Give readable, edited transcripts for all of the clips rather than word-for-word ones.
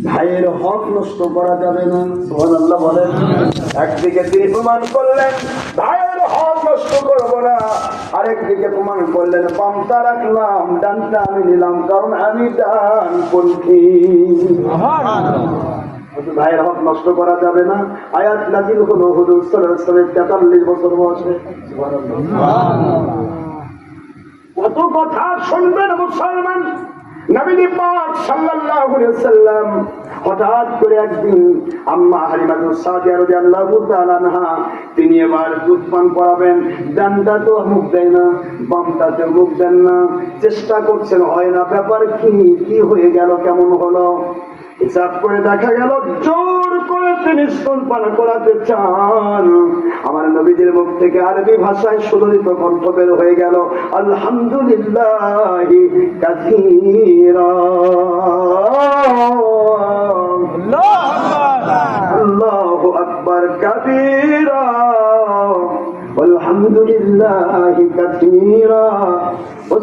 ভাইয়ের হক নষ্ট করা যাবে না, সুবহানাল্লাহ বলেন। একদিকে তিনি প্রমাণ করলেন ভাইয়ের হক নষ্ট করবো না, আরেকদিকে প্রমাণ করলেন বামটা রাখলাম ডানটা আমি নিলাম, কারণ আমি ডানপন্থী। ভাইয়ের হক নষ্ট করা যাবে না, আয়াত নাযিল হলো হুজুর সাল্লাল্লাহু আলাইহি ওয়াসাল্লাম 43 বছর বয়সে। কত কথা শুনবেন মুসলমান। নবী পাক সাল্লাল্লাহু আলাইহি ওয়াসাল্লাম হঠাৎ করে একদিন আম্মা হালিমাতুস সাদিয়া রাদিয়াল্লাহু তাআলা আনহা তিনি এবার দুধ পান করাবেন, ডানটা তো মুখ দেয় না, বামটাতে মুখ দেন না, চেষ্টা করছেন হয় না, ব্যাপার কি হয়ে গেল, কেমন হলো? হিসাব করে দেখা গেল জোর করে তিনি স্তন পান করাতে চান। আমার নবীদের মুখ থেকে আরবি ভাষায় সুললিত কণ্ঠ বের হয়ে গেল, আলহামদুলিল্লাহি কাসীরা, আল্লাহু আকবার কাবীরা, আলহামদুলিল্লাহি কাসীরা,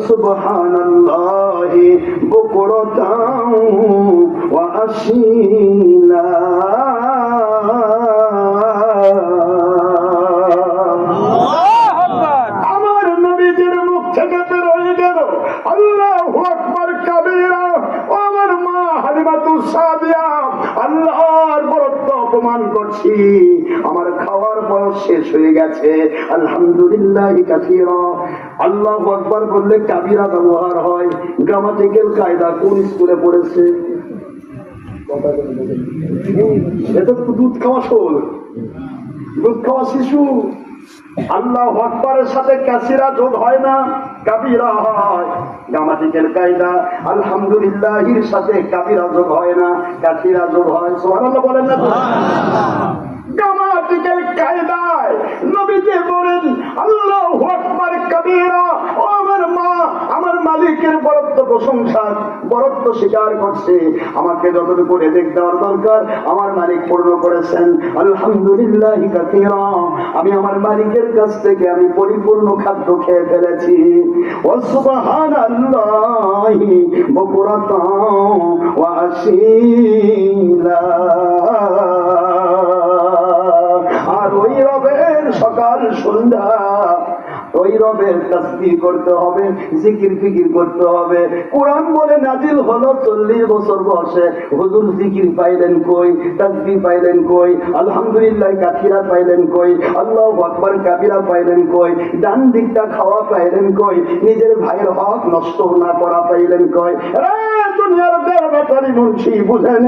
সুবহানাল্লাহি বুকরাতাও ওয়া আসীলা। আমার নবীজির মুখ থেকে বের হয়ে গেল আল্লাহু আকবার কাবীরা। ও আমার মা হালিমাতুস সাদিয়া, আল্লাহর বরত্ব অপমান করছি, আমার খাওয়ার বয়স শেষ হয়ে গেছে, আলহামদুলিল্লাহি কাসীরা। আল্লাহু আকবার বললে কাবীরা ব্যবহার হয়, গ্রামাটিক্যাল কায়দা কোন স্কুলে পড়েছে? এটা তো দুধ খাওয়া শোল, দুধ খাওয়া শিশু। আল্লাহু আকবারের সাথে কাসীরা যোগ হয় না, কাবীরা হয়। গ্রামাটিক্যাল কায়দা আলহামদুলিল্লাহির সাথে কাবীরা যোগ হয় না, কাসীরা যোগ হয়। সুবহানাল্লাহ বলেন না? গ্রামাটিক্যাল কায়দায় নবীজি বলেন আল্লাহু আকবার কাবীরা। ও আমার মা, আমার মালিকের বরত্ব প্রশংসা, বরত্ব স্বীকার করছে, আমাকে যতটুকু রেজেক দেওয়ার দরকার আমার মালিক পূর্ণ করেছেন, আলহামদুলিল্লাহি কাসীরা। আমি আমার মালিকের কাছ থেকে আমি পরিপূর্ণ খাদ্য খেয়ে ফেলেছি। ও সুবহানাল্লাহি বুকরাতাও ওয়া আসীলা। আর ওই রবের সকাল সন্ধ্যা ওই রবের তাসবিহ করতে হবে, জিকির ফিকির করতে হবে। কোরআন বলে নাজিল হলো 40 বছর বয়সে, হুজুর জিকির পাইলেন কই, তাসবিহ পাইলেন কই, আলহামদুলিল্লাহ কাসীরা পাইলেন কই, আল্লাহু আকবার কাবীরা পাইলেন কই, ডান দিকটা খাওয়া পাইলেন কই, নিজের ভাইয়ের হক নষ্ট না করা পাইলেন কই? দুনিয়ার ব্যাপারী মুন্সি বুঝেন,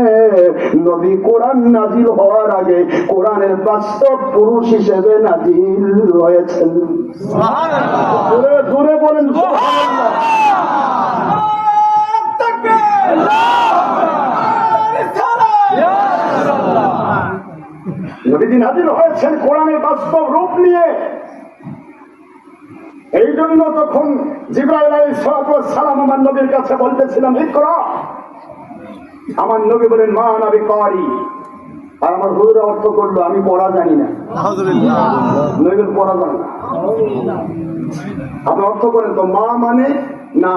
নবী কোরআন নাজিল হওয়ার আগে কোরআনের বাস্তব পুরুষ হিসেবে নাজিল হয়েছেন। জোরে বলেন নবীজি নাজিল হয়েছেন কোরআনের বাস্তব রূপ নিয়ে। এই জন্য তখন জিবরাইল আলাইহিস সালাম আমার নবীর কাছে বলতেছিলাম ইকরা, আমার নবী বলেন মা নবী কারি। আর আমার হুজুর অর্থ করলো আমি পড়া জানি না, নবীর পড়া জানি না। আপনি অর্থ করেন তো, মা মানে না,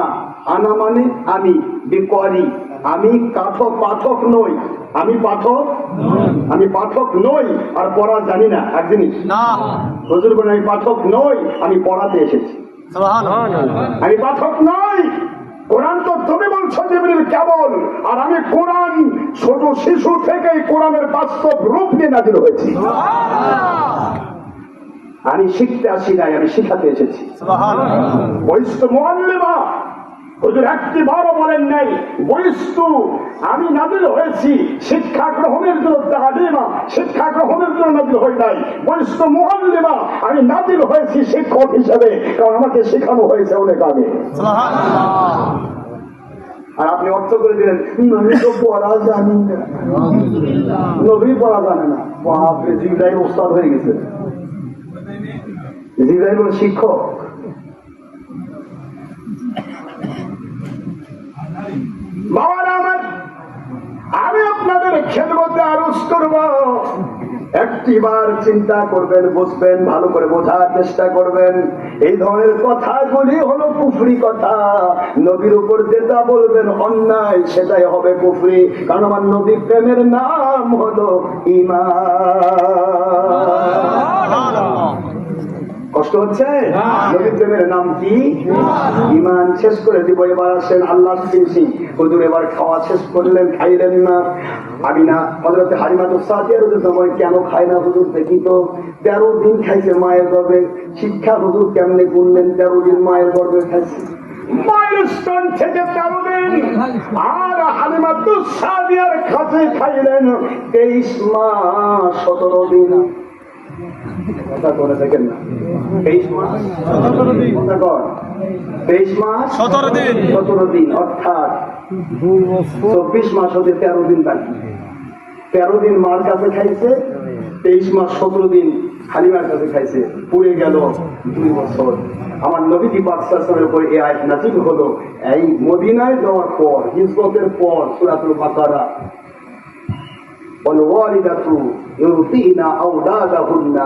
আনা মানে আমি, বিকারি আমি পাঠক নই, আমি পাঠক নই আর পড়া জানি না, এক জিনিস না। হুজুর বলেন আমি পাঠক নই, আমি পড়াতে এসেছি, আমি পাঠক নই। কোরআন তো তুমি বলছো জিবরিল কেবল, আর আমি কোরআন ছোট শিশু থেকেই কোরআনের বাস্তব রূপ নিয়ে নাজিল হয়েছি। আমি শিখতে আসি নাই, আমি শিখাতে এসেছি। বইস্তু মুআল্লিমা, হুজুর একটি বারও বলেন নাই বইস্তু, আমি নাজিল হয়েছি শিক্ষা গ্রহণের জন্য, তালিমা শিক্ষা গ্রহণের জন্য নাজিল হই নাই। বইস্তু মুআল্লিমা, আমি নাজিল হয়েছি শিক্ষক হিসেবে, কারণ আমাকে শেখানো হয়েছে অনেক আগে। আর আপনি অর্থ করে দিলেন নবী তো পড়া জানি না, নবী পড়া জানে না। বাপরে, জিবরাইল ওস্তাদ হয়ে গেছে, জিবরাইল হলো শিক্ষক। বাবারা আমার, আমি আপনাদের খেদমতে আরজ করব একটিবার চিন্তা করবেন, বুঝবেন, ভালো করে বোঝার চেষ্টা করবেন। এই ধরনের কথাগুলি হলো কুফরি কথা। নবীর উপর যেটা বলবেন অন্যায়, সেটাই হবে কুফরি। কারণ আমার নবী প্রেমের নাম হলো ঈমান। কষ্ট হচ্ছে? নবী প্রেমের নাম কি? ঈমান। শেষ করে দিব। এবার আসেন আল্লাহ চিনছি। হুজুর এবার খাওয়া শেষ করলেন, খাইলেন না। আমি না হযরত হালিমাতুস সাদিয়া রাদিয়াল্লাহু আনহা কেন খায় না হুজুর দেখি তো? 13 দিন খাইছে মায়ের গর্ভে। শিক্ষা হুজুর কেমনে গুনলেন 13 দিন মায়ের গর্ভে খাইছে? মায়ের স্তন থেকে 13 দিন। আর হালিমাতুস সাদিয়ার কাছে খাইলেন 23 মাস 17 দিন। কথা করে দেখেন না, 23 মাস 17 দিন। কথা কর, 23 মাস 17 দিন, 17 দিন, অর্থাৎ 24 মাস হতে 13 দিন বাকি। 13 দিন মার কাছে খাইছে, 23 মাস 17 দিন হালিমার কাছে খাইছে, পুড়ে গেল 2 বছর। আমার নবীজি পাক সাল্লাল্লাহু আলাইহি ওয়াসাল্লামের উপর এই আয়াত নাযিল হলো এই মদিনায় যাওয়ার পর, হিজরতের পর। সূরাতুল বাকারা, ওয়ালিদাতু ইউরদিনা আওলাদাহুন্না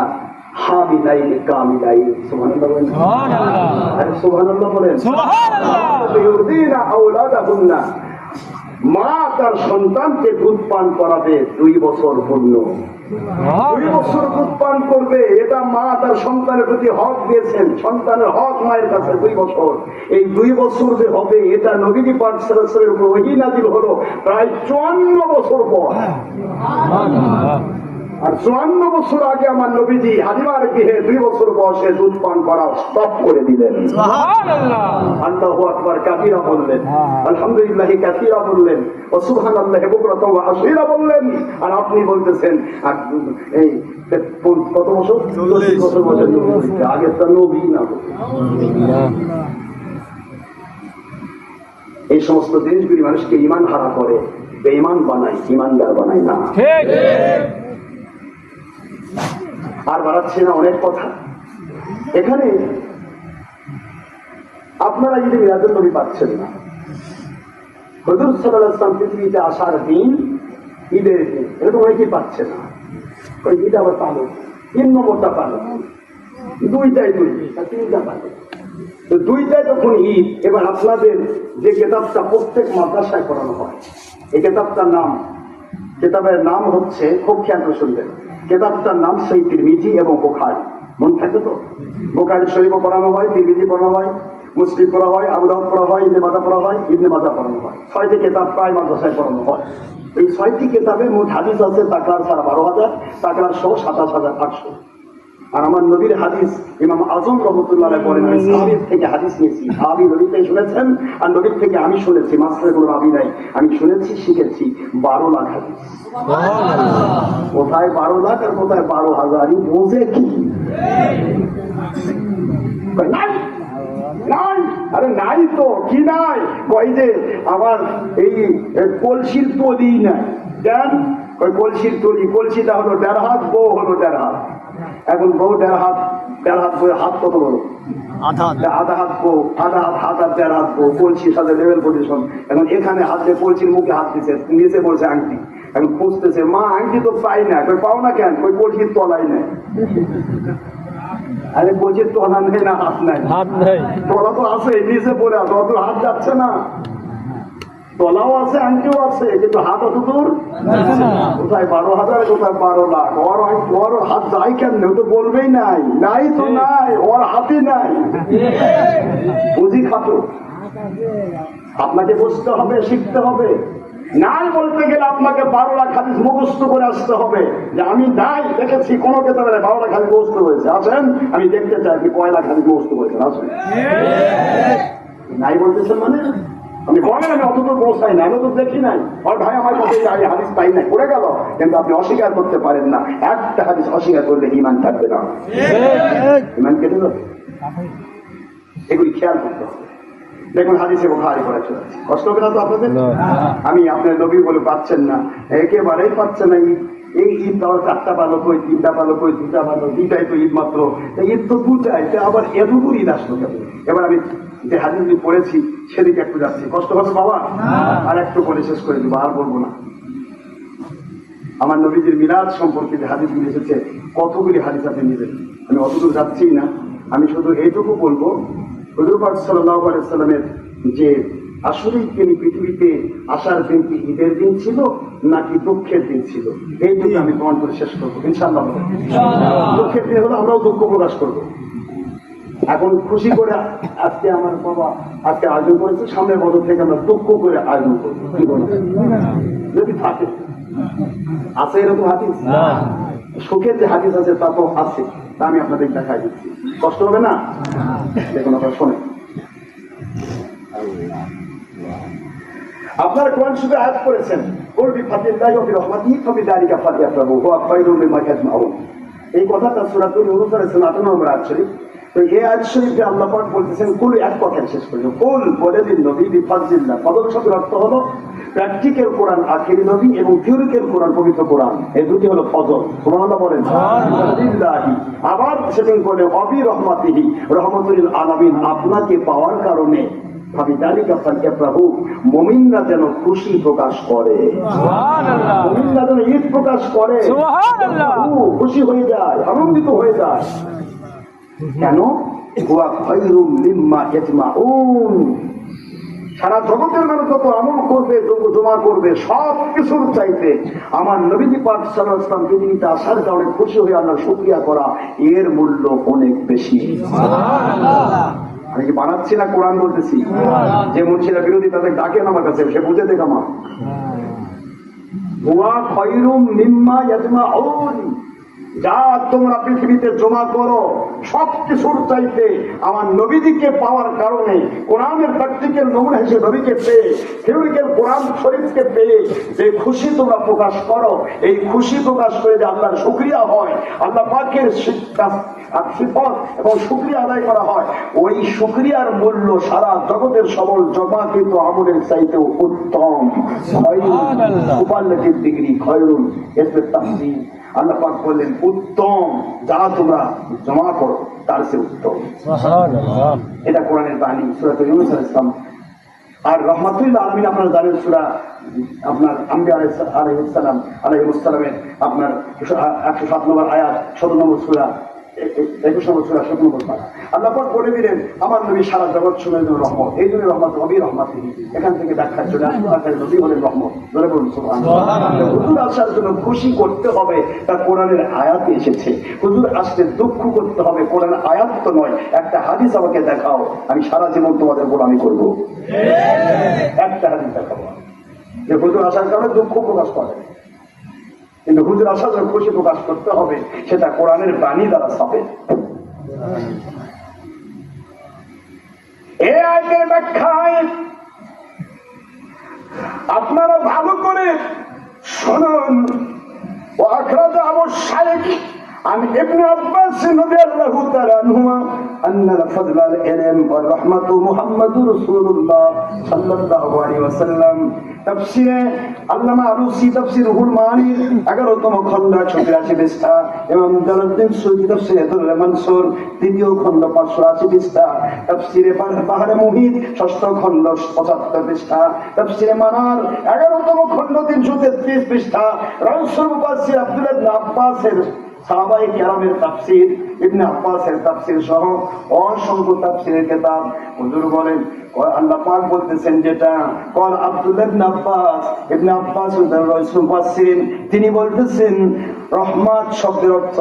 হামিলাইন কামিলাইন। সুবহানাল্লাহ বলেন, সুবহানাল্লাহ। আরে সুবহানাল্লাহ বলেন, সুবহানাল্লাহ। ইউরদিনা আওলাদাহুন্না, মা তার সন্তানকে দুধ পান করাবে 2 বছর পূর্ণ। 2 বছর দুধ পান করবে, এটা মা তার সন্তানের প্রতি হক দিয়েছেন। সন্তানের হক মায়ের কাছে 2 বছর। এই 2 বছর যে হবে, এটা নবীজি পাক সাল্লাল্লাহু আলাইহি ওয়াসাল্লামের উপর ওহী নাযিল হলো প্রায় 54 বছর পর। আর 54 বছর আগে আমার নবীজি হালিমার গৃহে 2 বছর বয়সে দুধ পান করা স্টপ করে দিলেন। সুবহানাল্লাহ। আল্লাহু আকবার কাবীরা বললেন, আলহামদুলিল্লাহ কাসীরা বললেন, ও সুবহানাল্লাহি বুকরাতাও ওয়া আসীরা বললেন। আর আপনি বলতেছেন এই কত বছর? 40 বছর বয়সে আগে তো নবী না। এই সমস্ত জিনিসগুলি মানুষকে ঈমান হারা করে, বেঈমান বানায়, ঈমানদার বানায় না। ঠিক। আর বাড়াচ্ছে না অনেক কথা। এখানে আপনারা যদি মিলাদুন নবী পাচ্ছেন না, হুজুর সাল্লাল্লাহু আলাইহি ওয়াসাল্লাম পৃথিবীতে আসার দিন, ঈদের দিন, এটা তো অনেকেই পাচ্ছে না। ওই ঈদ আবার পালো, 3 নম্বরটা পালো, 2টাই 3টা পালো। তো 2টাই যখন ঈদ, এবার আপনাদের যে কেতাবটা প্রত্যেক মাদ্রাসায় পড়ানো হয়, এই কেতাবটার নাম, কেতাবের নাম হচ্ছে, খুব খেয়াল করে শুনবেন, কেতাবটার নাম সহিহ তিরমিজি এবং বুখারী। মন থাকে তো? বুখারী শরীফও পড়ানো হয়, তিরমিজি পড়ানো হয়, মুসলিম পড়া হয়, আবু দাউদ পড়া হয়, ইবনে মাজাহ পড়া হয়, ইবনে মাজাহ পড়ানো হয়। 6টি কেতাব প্রায় মাদ্রাসায় পড়ানো হয়। এই 6টি কেতাবে মোট হাদিস আছে তাকরার ছাড়া 12,000, তাকরার সহ 27,800। আর আমার নবীর হাদিস ইমাম আজম রাহমাতুল্লাহ আলাইহি বলেন, আমি সাহাবীর থেকে হাদিস নিয়েছি। সাহাবী নবী থেকে শুনেছেন, আর নবীর থেকে আমি শুনেছি। মাসের কোনো রাবী নাই, আমি শুনেছি, শিখেছি 12 লাখ হাদিস। সুবহানাল্লাহ। কোথায় 12 লাখ আর কোথায় 12,000? বোঝে কি? নাই নাই, আরে নাই তো কি নাই? কই যে আমার এই কলসির তলি নাই। কেন? ওই কলসির তলি, কলসিটা হলো 1.5 হাত, বউ হলো 1.5 হাত। এখন বউ 1.5 হাত, 1.5 হাত বউ, হাত কত বড়? আধা হাত বউ, আধা হাত, হাত আর 1.5 হাত বউ, কলসির সাথে লেভেল পজিশন। এখন এখানে হাত দিয়ে কলসির মুখে হাত দিচ্ছে, নিচে বলছে আংটি। এখন খুঁজতেছে, মা আংটি তো পাই না। কই পাও না কেন? কই কলসির তলাই নাই। আরে কলসির তলা নেই না হাত নাই? হাত নাই, তলা তো আছে, নিচে পড়ে আছে, অত হাত যাচ্ছে না। তলাও আছে, আংটিও আছে, কিন্তু হাত অত দূর। কোথায় 12,000, কোথায় 12 লাখ। ওর হাত যায় কেন? ও তো বলবেই নাই, নাই তো নাই, ওর হাতই নাই। বুঝি খাতো। আপনাকে বুঝতে হবে, শিখতে হবে। নাই বলতে গেলে আপনাকে 12 লাখ হাদিস মুখস্থ করে আসতে হবে। যে আমি নাই দেখেছি কোনো কেতাবে 12 লাখ হাদিস মুখস্থ হয়েছে। আসেন, আমি দেখতে চাই আপনি কয় লাখ হাদিস মুখস্থ করেছেন। আসেন। নাই বলতেছেন মানে আপনি বলেন আমি অতদূর পৌঁছাই না, আমি তো দেখি নাই। আর ভাই আমার কাছে হাদিস পাই নাই, পড়ে গেল। কিন্তু আপনি অস্বীকার করতে পারেন না। একটা হাদিস অস্বীকার করলে ঈমান থাকবে না, ঈমান কেটে যাবে। এগুলি খেয়াল করতে হবে। দেখুন হাদিসে বুখারী পড়া চলছে, কষ্ট হবে না তো আপনাদের? আমি আপনার নবী বলে পাচ্ছেন না, একেবারেই পাচ্ছেন না। এই ঈদ আবার 4টা পালো কই, 3টা পালো কই, 2টা পালো, 2টাই তো ঈদ মাত্র। ঈদ তো 2টাই, আবার এতদূর ঈদ আসলো কেন? এবার আমি যে হাদিসটি পড়েছি সেদিকে একটু যাচ্ছি। কষ্ট হচ্ছে বাবা? আর একটু করে শেষ করে দিব, আর বলবো না। আমার নবীজির মিলাদ সম্পর্কে যে হাদিসগুলি এসেছে, কতগুলি হাদিস আপনি নেবেন, আমি অতদূর যাচ্ছি না। আমি শুধু এইটুকু বলবো, হুজুর পাক সাল্লাল্লাহু আলাইহি সাল্লামের যে আসলেই তিনি পৃথিবীতে আসার দিন কি ঈদের দিন ছিল নাকি দুঃখের দিন ছিল, এইটুকু আমি প্রমাণ করে শেষ করবো ইনশাআল্লাহ। দুঃখের দিন হলে আমরাও দুঃখ প্রকাশ করবো। এখন খুশি করে আজকে আমার বাবা আজকে আয়োজন করেছে, সামনের বছর থেকে আমরা দুঃখ করে আয়োজন করবো, কি বলবো যদি থাকে। আছে এরকম হাদিস? সুখের যে হাদিস আছে তা তো আছে, তা আমি আপনাদের দেখাই দিচ্ছি, কষ্ট হবে না? দেখুন আপনারা শোনেন। আপনারা কোরআন শরীফে আয়াত করেছেন, কুল বিফাদিল্লাহি ওয়া বিরহমাতিহি ফাবিযালিকা ফালইফরাহু হুয়া খায়রুম মিম্মা ইয়াজমাউন। এই কথাটা সূরাতুল ইউনূস এর 58 নম্বর আয়াত শরীফ। তো এই আয়াত শরীফে আল্লাহ পাক বলতেছেন কুল, এক কথায় শেষ করে কুল বলে দিন নবী বিফাদিল্লাহ, ফজল শব্দের অর্থ হলো প্র্যাকটিক্যাল কোরআন আখিরি নবী এবং থিওরিক্যাল কোরআন পবিত্র কোরআন, এই দুটি হলো ফজল। সুবহানাল্লাহ বলেন। আবার সেদিন বলে অবি রহমাতিহি, রহমতুল আলামিন, আপনাকে পাওয়ার কারণে মুমিনরা যেন খুশি প্রকাশ করে, মুমিনরা যেন ঈদ প্রকাশ করে, খুশি হয়ে যায়, আনন্দিত হয়ে যায়। কেন? হুয়া খায়রুম মিম্মা ইয়াজমাউন। সারা জগতের মানুষ যত আমল করবে, জমা করবে, সব কিছুর চাইতে আমার নবীজি পাক সাল্লাল্লাহু আলাইহি ওয়াসাল্লাম পৃথিবীতে আসার কারণে খুশি হয়ে আল্লাহর শুকরিয়া করা, এর মূল্য অনেক বেশি। আমি কি বানাচ্ছি না, কোরআন বলতেছি। যে মুন্সিরা বিরোধী তাদের ডাকেন আমার কাছে, সে বুঝে দেখ আমার হুয়া খায়রুম মিম্মা ইয়াজমাউন, যা তোমরা পৃথিবীতে জমা করো সবকিছুর চাইতে আমার নবীজিকে পাওয়ার কারণে, কোরআনের প্র্যাকটিক্যাল নমুনা হিসেবে নবীকে পেয়ে, থিওরিক্যাল কোরআন শরীফকে পেয়ে যে খুশি তোমরা প্রকাশ করো, এই খুশি প্রকাশ করে যে আল্লাহর শুকরিয়া হয়, আল্লাহ পাকের সিফত এবং শুকরিয়া আদায় করা হয়, ওই শুকরিয়ার মূল্য সারা জগতের সবল জমাকৃত আমলের চাইতেও উত্তম। সুপারলেটিভ ডিগ্রি খায়রুন, এসবে তাফসীর। আল্লাহ পাক বললেন উত্তম, যা তোমরা জমা করো তার চেয়ে উত্তম। এটা কোরআনের বাণী, সূরাতুল ইউনূস আলাইহিস সালাম। আর রহমাতুল আলামিন আপনারা জানেন, সূরা আপনার আম্বিয়া আলাইহিস সালামের আপনার 107 নম্বর আয়াত, 17 নম্বর সূরা, 21 নম্বর সূরা, 17 নম্বর পারা। আল্লাহ পাক বলে দিলেন আমার নবী সারা জগৎ শুনে রহমত, এই জন্য রহমত নবী রহমাতিহি। এখান থেকে ব্যাখ্যা চলে আসলো, আকারে নবী বলেন রহমত। ধরে বলুন সুবহানাল্লাহ। হুজুর আসার জন্য খুশি করতে হবে, তা কোরআনের আয়াতে এসেছে। হুজুর আসতে দুঃখ করতে হবে, কোরআনের আয়াত তো নয়। একটা হাদিস আমাকে দেখাও, আমি সারা জীবন তোমাদের গোলামি করব। একটা হাদিস দেখাবো যে হুজুর আসার কারণে দুঃখ প্রকাশ করে, কিন্তু হুজুর আসার জন্য খুশি প্রকাশ করতে হবে, সেটা কোরআনের বাণী দ্বারা সাবেত। এই আয়াতের ব্যাখ্যায় আপনারা ভালো করে শুনুন। وأخرج أبو الشيخ عن ابن عباس رضي الله تعالى عنهما أن الفضل العلم والرحمة محمد رسول الله صلى الله عليه وسلم। তাফসীরে আল্লামা আলুসি তাফসীর রুহুল মানির 11তম খণ্ড 86 পৃষ্ঠা, ইমাম জালালউদ্দিন সুয়ুতী তাফসীরে দুরুল মানসুর 3য় খণ্ড 580 পৃষ্ঠা, তাফসীরে বাহরে মুহিত 6ষ্ঠ খণ্ড 75 পৃষ্ঠা, তাফসীরে মানার 11তম খণ্ড 333 পৃষ্ঠা, রাউসুল মুফাসসির আব্দুল্লাহ ইবনে আব্বাসের সাহাবায়ে কেরামের তাফসীর, ইবনে আব্বাসের তাফসীর সহ অসংখ্য তাফসীরের কিতাব। হুজুর বলেন, আল্লাহ পাক বলতেছেন যেটা কল আব্দুল্লাহ ইবনে আব্বাস, ইবনে আব্বাস মুফাসসিরিন, তিনি বলতেছেন রহমত শব্দের অর্থ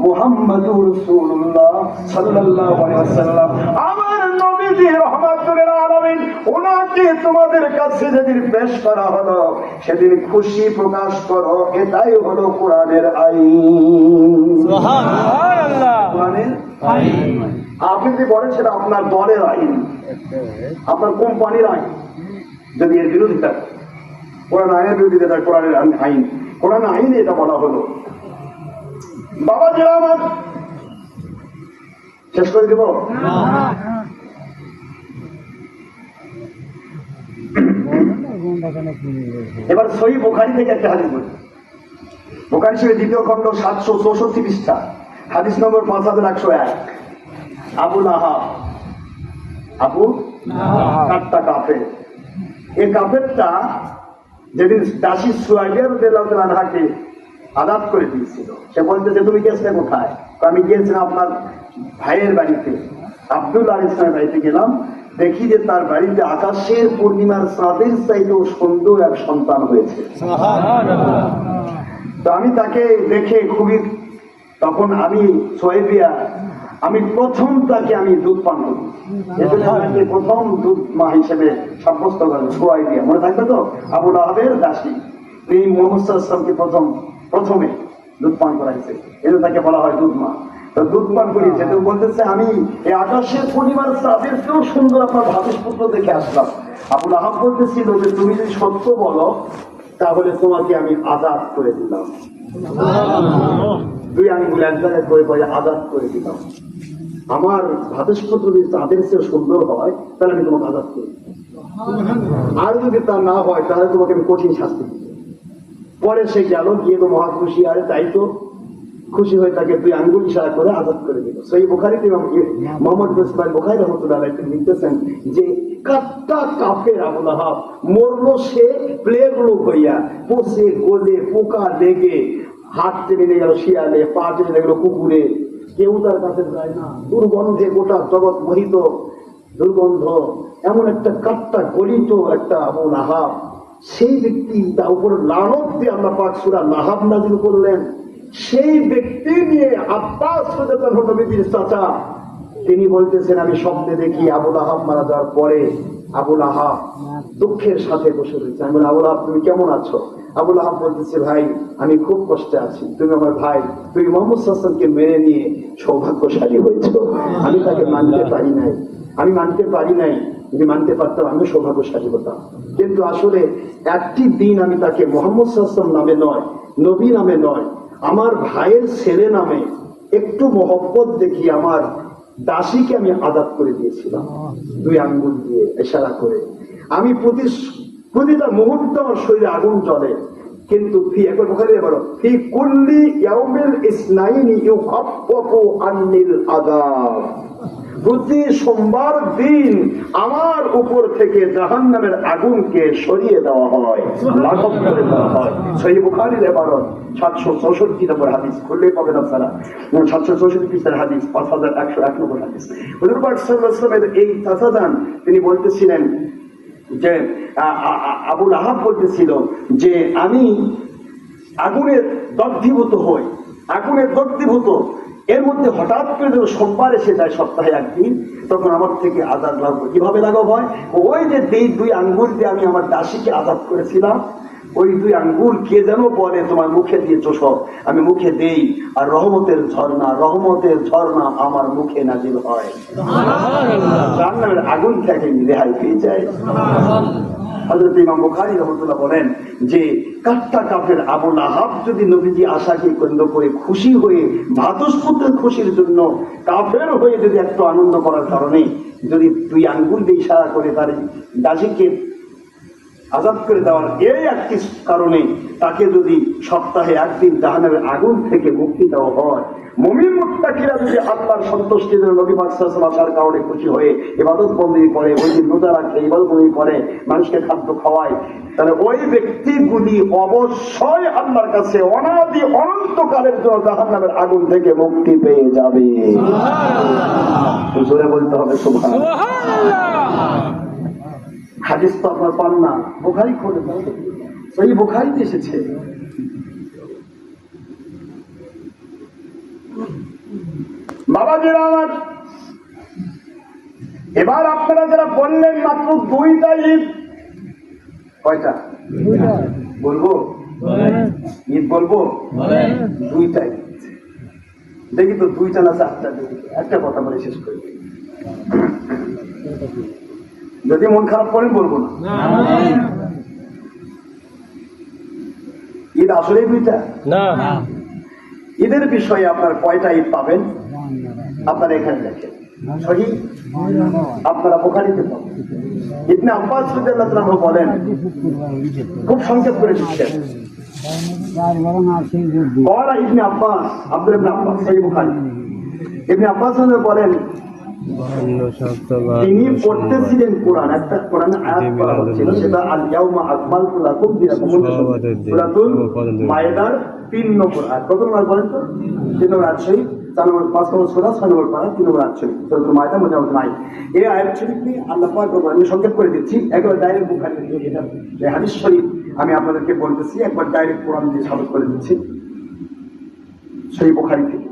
মুহাম্মাদুর রাসূলুল্লাহ সাল্লাল্লাহু আলাইহি ওয়াসাল্লাম, আমার নবীজি রাহমাতুল আলামিন। ওনাকে তোমাদের কাছে যেদিন পেশ করা হলো সেদিন খুশি প্রকাশ করো, এটাই হলো কোরআনের আইন। সুবহানাল্লাহ, কোরআনের আইন। আপনি যদি বলেন সেটা আপনার দলের আইন, আপনার কোম্পানির আইন, যদি এর বিরোধিতা, কোরআন আইনের বিরোধিতা, কোরআনের আইন, কোরআন আইনে এটা বলা হলো। বাবা যে আমার শেষ করে দিব। এবার সহিহ বুখারী থেকে একটা হাদিস বলি। বুখারী শরীফের 2য় খণ্ড 764 পৃষ্ঠা, হাদিস নম্বর 5101। আবু লাহাব, আবু কাট্টা কাফের। এই কাফেরটা যেদিন দাসী সুয়াইয়া রাদিয়াল্লাহু তাআলা আনহাকে আজাদ করে দিয়েছিল। সে বলতেছে তুমি গেছিলে কোথায়? আমি গিয়েছিলাম আপনার ভাইয়ের বাড়িতে, আব্দুল আল ইসলামের বাড়িতে গেলাম, দেখি যে তার বাড়িতে আকাশের পূর্ণিমার চাঁদের চাইতেও সুন্দর এক সন্তান হয়েছে। তো আমি তাকে দেখে খুবই, তখন আমি সোয়েবিয়া, আমি প্রথম তাকে আমি দুধ পান করি, প্রথম দুধ মা হিসেবে সাব্যস্ত করেন সোয়াইবিয়া, মনে থাকবে তো? আবু লাহাবের দাসী, তিনি মোহাম্মদ সাল্লাল্লাহু আলাইহি ওয়াসাল্লামকে প্রথমে দুধ পান করাইছে, এটা তাকে বলা হয় দুধ মা। তো দুধ পান করিয়েছে, তো বলতেছে আমি এই আকাশের পূর্ণিমার চাঁদের চেয়েও সুন্দর আপনার ভাবিসপুত্র দেখে আসলাম। আবু লাহাব বলতেছিল যে তুমি যদি সত্য বলো তাহলে তোমাকে আমি আজাদ করে দিলাম, দুই আঙ্গুল এক জায়গায় করে আজাদ করে দিলাম। আমার ভাবিসপুত্র যদি চাঁদের চেয়ে সুন্দর হয় তাহলে আমি তোমাকে আজাদ করি, আর যদি তা না হয় তাহলে তোমাকে আমি কঠিন শাস্তি দিব। পরে সে গেল, গিয়ে তো মহা খুশি, আরে তাই তো, খুশি হয়ে তাকে দুই আঙ্গুল ইশারা করে আজাদ করে দিল। সেই বুখারীতে মোহাম্মদ ইসমাইল বুখারী রাহমাতুল্লাহ আলাইহি লিখতেছেন যে কাট্টা কাফের আবু লাহাব মরলো সে প্লেগ রোগ হইয়া, পচে গলে পোকা লেগে, হাত টেনে নিয়ে গেল শিয়ালে, পা টেনে নিয়ে গেল কুকুরে, কেউ তার কাছে যায় না, দুর্গন্ধে গোটা জগৎ মোহিত দুর্গন্ধ, এমন একটা কাট্টা গলিত একটা আবু লাহাব। সেই ব্যক্তি তার উপর লানত দিয়ে আল্লাহ পাক সূরা লাহাব নাযিল করলেন। সেই ব্যক্তি নিয়ে আব্বাস রাদিয়াল্লাহু আনহু নবীর চাচা, তিনি বলতেছেন আমি স্বপ্নে দেখি আবু লাহাব মারা যাওয়ার পরে আবু লাহাব দুঃখের সাথে বসে রয়েছে। আমি বলি আবু লাহাব তুমি কেমন আছো? আবু লাহাব বলতেছে ভাই আমি খুব কষ্টে আছি, তুমি আমার ভাই, তুমি মুহাম্মদ সাল্লাল্লাহু আলাইহি ওয়াসাল্লামকে মেনে নিয়ে সৌভাগ্যশালী হয়েছো, আমি তাকে মানতে পারি নাই, আমি মানতে পারি নাই, যদি মানতে পারতাম আমি সৌভাগ্যশালী হতাম। কিন্তু আসলে একটি দিন আমি তাকে মুহাম্মদ সাল্লাল্লাহু আলাইহি ওয়াসাল্লাম নামে নয়, নবী নামে নয়, আমার ভাইয়ের ছেলে নামে একটু মহব্বত দেখি আমার দাসীকে আমি আজাদ করে দিয়েছিলাম দুই আঙ্গুল দিয়ে ইশারা করে। আমি প্রতিটা মুহূর্তে আমার শরীরে আগুন জ্বলে, কিন্তু একবার বুখারী বলো ফি কুল্লি ইয়াউমিল ইসনাইনি ইউখাফফাফু আন্নিল আযাব, প্রতি সোমবার দিন আমার উপর থেকে জাহান্নামের আগুনকে সরিয়ে দেওয়া হয়, লাঘব করে দেওয়া হয়। সহিহ বুখারীর ইবারত 764 নম্বর হাদিস, খুললেই পাবেন আপনারা, 764 পৃষ্ঠার হাদিস, 5101 নম্বর হাদিস। হুজুর পাক সাল্লাল্লাহু আলাইহি ওয়াসাল্লামের এই চাচাজান তিনি বলতেছিলেন যে আবু লাহাব বলতেছিল যে আমি আগুনের দগ্ধীভূত হই, আগুনের দগ্ধীভূত, এর মধ্যে হঠাৎ করে যখন সোমবার এসে যায় সপ্তাহে একদিন, তখন আমার থেকে আজাদ লাভ কিভাবে লাঘব হয়? ওই যে দুই আঙ্গুল দিয়ে আমি আমার দাসীকে আজাদ করেছিলাম, ওই দুই আঙ্গুল কে যেন বলে তোমার মুখে দিয়ে চোষক, আমি মুখে দেই, আর রহমতের ঝর্ণা আমার মুখে নাজিল হয়, জাহান্নামের আগুন থেকে রেহাই পেয়ে যায়। হযরত ইমাম বুখারী রাহমাতুল্লাহ বলেন যে কাট্টা কাফের আবু লাহাব যদি নবীজি আশাকে কেন্দ্র করে খুশি হয়ে ভাতস্পুত্রের খুশির জন্য কাফের হয়ে যদি একটু আনন্দ করার কারণে যদি দুই আঙ্গুল দিয়ে ইশারা করে তার দাসীকে আজাদ করে দেওয়ার এই একটি কারণে তাকে যদি সপ্তাহে একদিন জাহান্নামের আগুন থেকে মুক্তি দেওয়া হয়, মুমিন মুত্তাকিরা যদি আল্লাহর সন্তুষ্টির জন্য নবী পাক সাল্লাল্লাহু আলাইহি ওয়াসাল্লাম আসার কারণে খুশি হয়ে ইবাদত বন্দেগী করে, ওই দিন রোজা রাখে, ইবাদত বন্দেগী করে, মানুষকে খাদ্য খাওয়ায়, তাহলে ওই ব্যক্তিগুলি অবশ্যই আল্লাহর কাছে অনাদি অনন্তকালের জন্য জাহান্নামের আগুন থেকে মুক্তি পেয়ে যাবে। জোরে বলতে হবে সুবহানাল্লাহ। হাদিস তো আপনার পান না, বুখারী খোঁজে, সেই বুখারীতে এসেছে। বাবাজিরা আমার, এবার আপনারা যারা বললেন মাত্র দুইটা ঈদ, কয়টা বলবো? ঈদ বলবো? দুইটা ঈদ। দেখি তো দুইটা না চারটা, একটা কথা বলে শেষ করে দিই। যদি মন খারাপ করেন বলবো না। ঈদ আসলে দুইটা না। ঈদের বিষয়ে আপনার কয়টা ঈদ পাবেন আপনারা এখানে দেখেন, সহি আপনারা বুখারীতে পাবেন। ইবনে আব্বাস রাদিয়াল্লাহু আনহু বলেন, খুব সংক্ষেপ করে দিচ্ছেন, ইবনে আব্বাস, আব্দুল্লাহ ইবনে আব্বাস, সহি বুখারী, ইবনে আব্বাস বলেন তিনি পড়তেছিলেন কোরআন, একটা কোরআনে আয়াত পড়া হচ্ছিল, সেটা আল ইয়াউমা আকমালতু লাকুম দীনাকুম, সূরাতুল মায়েদার 3 নম্বর আয়াত। কত নম্বর বলেন তো? 3 নম্বর আয়াত শরীফ, 4 নম্বর 5 নম্বর সূরা, 6 নম্বর পারা, 3 নম্বর আয়াত শরীফ, সূরাতুল মায়েদা মোটামুটি নাই। এই আয়াত শরীফটি আল্লাহ পাক, আমি সংক্ষেপ করে দিচ্ছি, একবার ডাইরেক্ট বুখারী থেকে এটা এই হাদিস শরীফ আমি আপনাদেরকে বলতেছি, একবার ডাইরেক্ট কোরআন দিয়ে সাবিত করে দিচ্ছি। সহিহ বুখারী থেকে,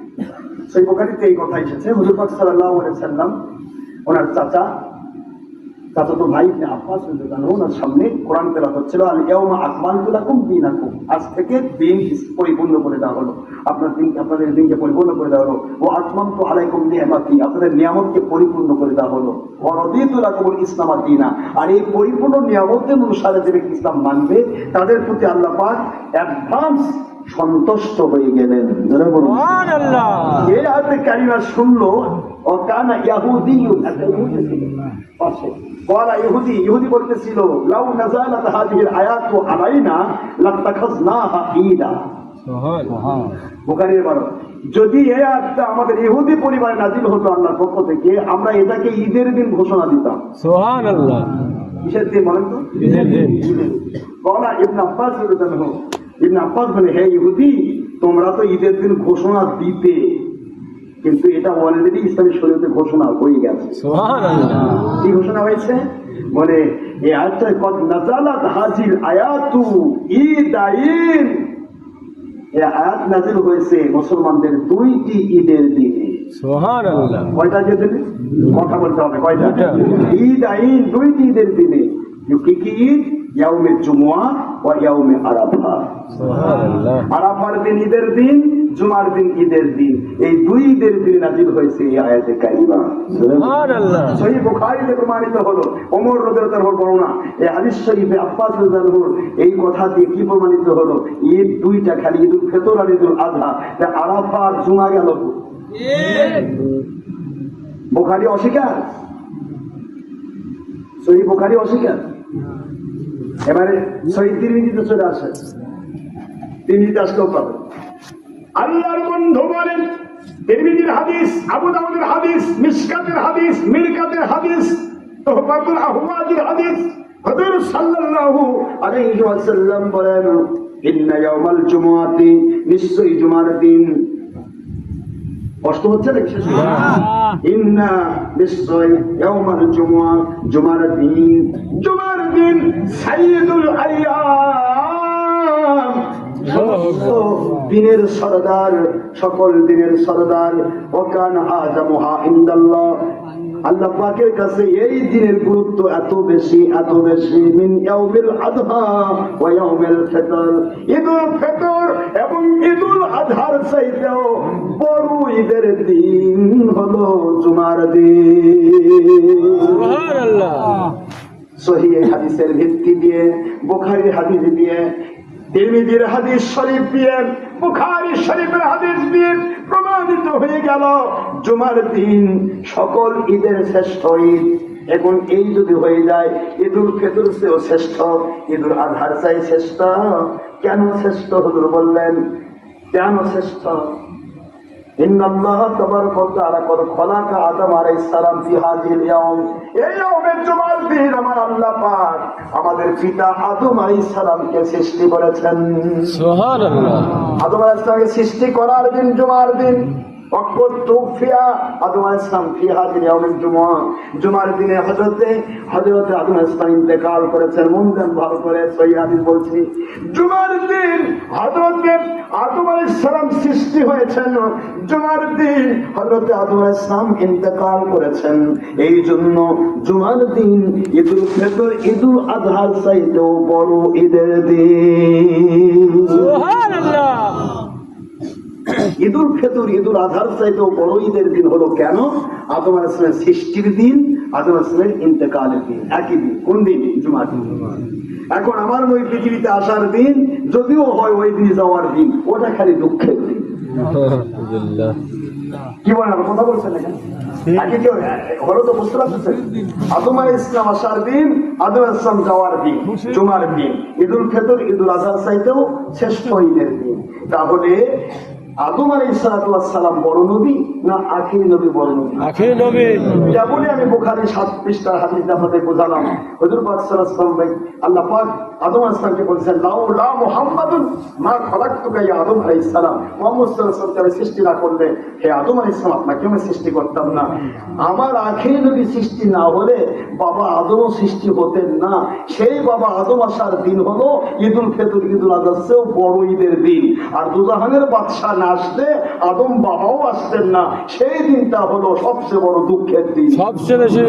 সহিহ বুখারীতে এই কথা এসেছে, হুজুর পাক সাল্লাল্লাহু আলাইহি ওয়াসাল্লাম ওনার চাচাতো ভাই ইবনে আব্বাস রাদিয়াল্লাহু আনহু ওনার সামনে কোরআন তেলাওয়াত হচ্ছিল, আল ইয়াউমা আকমালতু লাকুম দীনাকুম, আজ থেকে দিন পরিপূর্ণ করে দেওয়া হলো, আপনাদের দিনকে পরিপূর্ণ করে দেওয়া হলো, ওয়া আতমামতু আলাইকুম নি'মাতি, আপনাদের নিয়ামতকে পরিপূর্ণ করে দেওয়া হলো, ওয়া রাদিতু লাকুমুল ইসলামা দীনা, আর এই পরিপূর্ণ নিয়ামতের অনুসারে যে ব্যক্তি ইসলাম মানবে তাদের প্রতি আল্লাহ পাক অ্যাডভান্স সন্তুষ্ট হয়ে গেলেন। সুবহানাল্লাহ। এই আয়াতে কারিমা শুনলো, ও কানা ইয়াহুদিয়ুন, একটা ইহুদি ছিল পাশে, বলা ইহুদি বলতেছিল, লাউ নাযালাত হাযিহিল আয়াতু আলাইনা লাত্তাখাযনাহা ঈদা। সুবহানাল্লাহ। বুখারীর 12, যদি এই আয়াতটা আমাদের ইহুদি পরিবারে নাযিল হতো আল্লাহর পক্ষ থেকে, আমরা এটাকে ঈদের দিন ঘোষণা দিতাম। সুবহানাল্লাহ। কিসের দিন বলেন তো? ঈদের দিন। বলা ইবনে আব্বাস রাদিয়াল্লাহু আনহু, ইবনে আব্বাস বলে, হে ইহুদি, তোমরা তো ঈদের দিন ঘোষণা দিতে, কিন্তু এটা অলরেডি ইসলামী শরীয়তে ঘোষণা হয়ে গেছে। সুবহানাল্লাহ। কি ঘোষণা হয়েছে? বলে এই আয়াতটা কদ নাযালাত হাযিল আয়াতু ঈদাইন, এই আয়াত নাযিল হয়েছে মুসলমানদের 2টি ঈদের দিনে। সুবহানাল্লাহ। কয়টা ঈদের দিনে? কথা বলতে হবে, কয়টা? ঈদাইন, 2টি ঈদের দিনে। কি কি ঈদ? ইয়াউমে জুমআ ওয়া ইয়াউমে আরাফা। সুবহানাল্লাহ। আরাফার দিন ঈদের দিন, জুমার দিন ঈদের দিন, এই 2 ঈদের দিন নাযিল হয়েছে এই আয়াতে কারিমা। সুবহানাল্লাহ। সহিহ বুখারীতে প্রমাণিত হলো, ওমর রাদিয়াল্লাহু আনহু বর্ণনা, এই হাদিস শরীফে আব্বাস রাদিয়াল্লাহু আনহু এই কথা দিয়ে কি প্রমাণিত হলো? ঈদ 2টা, খালি ঈদুল ফিতর আর ঈদুল আযহা, আরাফা আর জুমা গেল। বুখারী অস্বীকার, সহিহ বুখারী অস্বীকার। এবারে সহিহ তিরমিজিতে চলে আসে, তিরমিজিতে আসলেও পাবে। আল্লাহর বন্ধু বলেন, তিরমিজির হাদিস, আবু দাউদের হাদিস, মিশকাতের হাদিস, মিরকাতের হাদিস, তুহফাতুল আহওয়াজের হাদিস, হুজুর সাল্লাল্লাহু আলাইহি ওয়াসাল্লাম বলেন, ইন্না ইয়াউমাল জুমআতি, নিশ্চয়ই জুমার দিন, কষ্ট হচ্ছে না বিশেষ করে, ইন্না নিশ্চয় ইয়াউমাল জুমআ, জুমার দিন সাইয়্যিদুল আইয়াম, দিনের সরদার, সকল দিনের সরদার, ওয়া কানা আযামুহা ইনদাল্লাহ, আল্লাহ পাকের কাছে এই দিনের গুরুত্ব এত বেশি মিন ইয়াউমিল আযহা ওয়া ইয়াউমিল ফিতর, ঈদুল ফিতর এবং ঈদুল আযহার চাইতেও বড় ঈদের দিন হলো জুমার দিন। সুবহানাল্লাহ। সহিহ হাদিসের ভিত্তি দিয়ে, বুখারীর হাদিস দিয়ে, তিরমিজির হাদিস শরীফ দিয়ে, বুখারী শরীফের হাদিস দিয়ে প্রমাণিত হয়ে গেল, জুমার দিন সকল ঈদের শ্রেষ্ঠ ঈদ। এখন এই যদি হয়ে যায় ঈদুল ফিতর চেয়েও শ্রেষ্ঠ, ঈদুল আযহার চাই শ্রেষ্ঠ, কেন শ্রেষ্ঠ? হুজুর বললেন, কেন শ্রেষ্ঠ? ইন্নাল্লাহ তাবারাকা ওয়া তাআলা কদ খলাকা আদম আলাইহিস সালাম ফি হাযিল ইয়াউম, এই ইয়াউমের জুমার দিন আমার আল্লাহ পাক আমাদের পিতা আদম আলাইহিস সালামকে সৃষ্টি করেছেন। সুবহানাল্লাহ। আদম আলাইহিস সালামকে সৃষ্টি করার দিন জুমার দিন। আদম আলাইহিস সালাম ফি হাযিল ইয়াউমিল জুমআ, জুমার দিনে হযরত আদম আলাইহিস সালাম ইন্তেকাল করেছেন। মন দেন ভালো করে, সহিহ হাদিস বলছি, জুমার দিন হযরত আদম আলাইহিস সালাম সৃষ্টি হয়েছেন, জুমার দিন হযরত আদম আলাইহিস সালাম ইন্তেকাল করেছেন। এই জন্য জুমার দিন ঈদুল ফিতর, ঈদুল আযহার চাইতেও বড় ঈদের দিন। সুবহানাল্লাহ। ঈদুল ফিতর, ঈদুল আযহার চাইতেও বড় ঈদের দিন হলো কেন? আদম আলাইহিস সালামের সৃষ্টির দিন, আদম আলাইহিস সালামের ইন্তেকালের দিন একই দিন। কোন দিন? জুমার দিন। এখন আমার ওই পৃথিবীতে আসার দিন যদিও হয় ওই দিন যাওয়ার দিন, ওটা খালি দুঃখের দিন। কি বলেন, কথা বলছেন এখানে? হলো তো বুঝতে পারছেন? আদম আলাইহিস সালাম আসার দিন, আদম আলাইহিস সালাম যাওয়ার দিন, জুমার দিন। ঈদুল ফিতর, ঈদুল আযহার চাইতেও শ্রেষ্ঠ ঈদের দিন। তাহলে আদম আলাইহিস সালাম বড় নবী না আখির নবী বড় নবী? আখির নবী। যেমনই আমি বুখারী 7 পৃষ্ঠার হাদিস আপনাদের বোঝালাম, হুজুর পাক সাল্লাল্লাহু আলাইহি ওয়াসাল্লাম আল্লাহ পাক আদম আলাইহিস সালামকে বলেছেন লাউলা মুহাম্মাদুন মা খালাকতুকা ইয়া আদম আলাইহিস সালাম, মুহাম্মদ সাল্লাল্লাহু আলাইহি ওয়াসাল্লাম সৃষ্টি না করলে হে আদম আলাইহিস সালাম আপনাকে আমি সৃষ্টি করতাম না। আমার আখির নবী সৃষ্টি না হলে বাবা আদমও সৃষ্টি হতেন না। সেই বাবা আদম আসার দিন হলো ঈদুল ফিতর, ঈদুল আজহার চেয়েও বড় ঈদের দিন। আর দুজাহানের বাদশাহ না আসলে আদম বাবাও আসতেন না। সেই দিনটা হলো সবচেয়ে বড় দুঃখের দিন, সবচেয়ে বেশি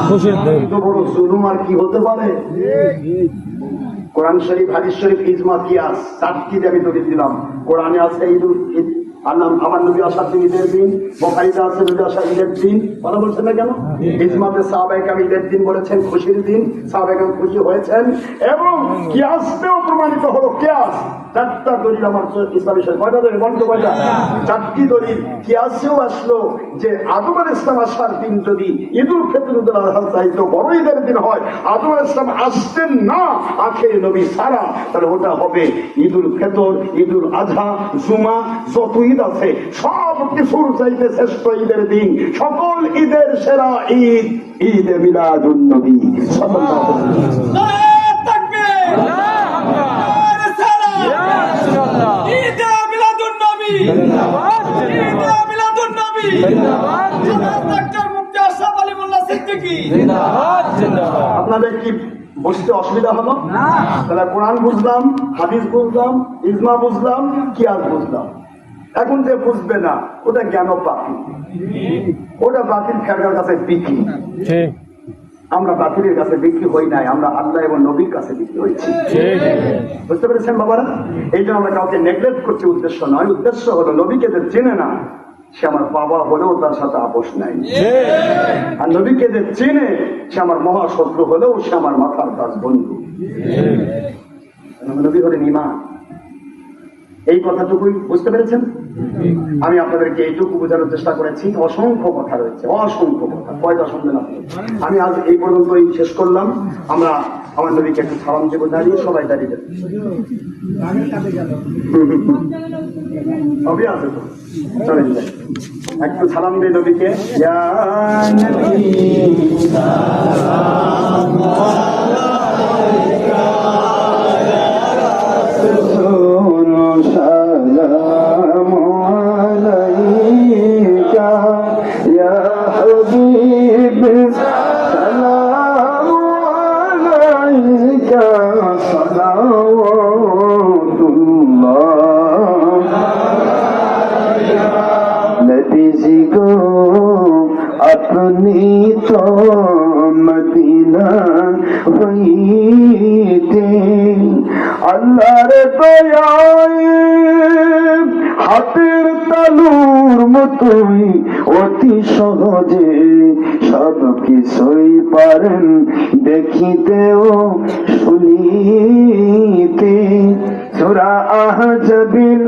খুশির দিন। এত বড় জুলুম আর কি হতে পারে? কোরআন শরীফ, হাদিস শরীফ, ইজমা, কিয়াস, চারটি আমি দলিল দিলাম। কোরআনে আছে ঈদুল আমার নবী আসার দিন ঈদের দিন, বুখারীতে আছে নবী আসার ঈদের দিন। কথা বলছেন না কেন? ইজমাতে সাহাবায়ে কেরাম ঈদের দিন বলেছেন, খুশির দিন, সাহাবায়ে কেরাম খুশি হয়েছেন। এবং কিয়াসেও প্রমাণিত হলো, কিয়াস চারটা দলিল আমার ইসলামী শরীফ, কয়টা দলিল বন্ধ, কয়টা? চারটি দলিল। কিয়াসেও আসলো যে আদম আলাইহিস সালাম আসার দিন যদি ঈদুল ফিতর, ঈদুল আযহা চাইতো বড় ঈদের দিন হয়, আদম আলাইহিস সালাম আসতেন না আখির নবী ছাড়া, তাহলে ওটা হবে ঈদুল ফিতর, ঈদুল আযহা, জুমা, যত ঈদ আছে সব কিছুর চাইতে শ্রেষ্ঠ ঈদের দিন, সকল ঈদের সেরা ঈদ ঈদে মিলাদুন নবী সাল্লাল্লাহু আলাইহি ওয়াসাল্লাম। নারে তাকবীর, নারে রিসালাত, ঈদে মিলাদুন নবী, ঈদে মিলাদুন নবী। জনাব ডক্টর মুফতি আশরাফ আলী মোল্লা সিদ্দিকী জিন্দাবাদ, জিন্দাবাদ। আপনাদের কি বুঝতে অসুবিধা হলো? তাহলে কোরআন বুঝলাম, হাদিস বুঝলাম, ইজমা বুঝলাম, কিয়াস বুঝলাম। এখন যে বুঝবে না ওটা জ্ঞান বাতিল, ওটা বাতিল ফেরকার কাছে বিক্রি। ঠিক আমরা বাতিলের কাছে বিক্রি হই নাই, আমরা আল্লাহ এবং নবীর কাছে বিক্রি হয়েছি। ঠিক বুঝতে পেরেছেন বাবারা? এই জন্য আমরা কাউকে নেগলেক্ট করছি উদ্দেশ্য নয়। উদ্দেশ্য হলো নবীকে যে চেনে না সে আমার বাবা হলেও তার সাথে আপোষ নাই, আর নবীকে যে চেনে সে আমার মহাশত্রু হলেও সে আমার মাথার কাজ বন্ধু। নবী হলেন ঈমান। এই কথাটুকুই বুঝতে পেরেছেন? আমি আপনাদেরকে এইটুকু বোঝানোর চেষ্টা করেছি। অসংখ্য কথা রয়েছে, অসংখ্য কথা, কয়টা শুনবেন আপনি? আমি আজ এই পর্যন্তই শেষ করলাম। আমরা আমার নবীকে একটু সালাম দেবো, দাঁড়িয়ে সবাই দাঁড়িয়ে যাবে, সবই আছে তো, চলেন যাই একটু সালাম দেয় নবীকে। ইয়া নবী अपनी तो मदीना হইতে আল্লাহর দয়ায় হাতের তালুর মতোই অতি সহজে সব কিছুই পারেন দেখিতেও শুনিতে। সূরা আহজাবিল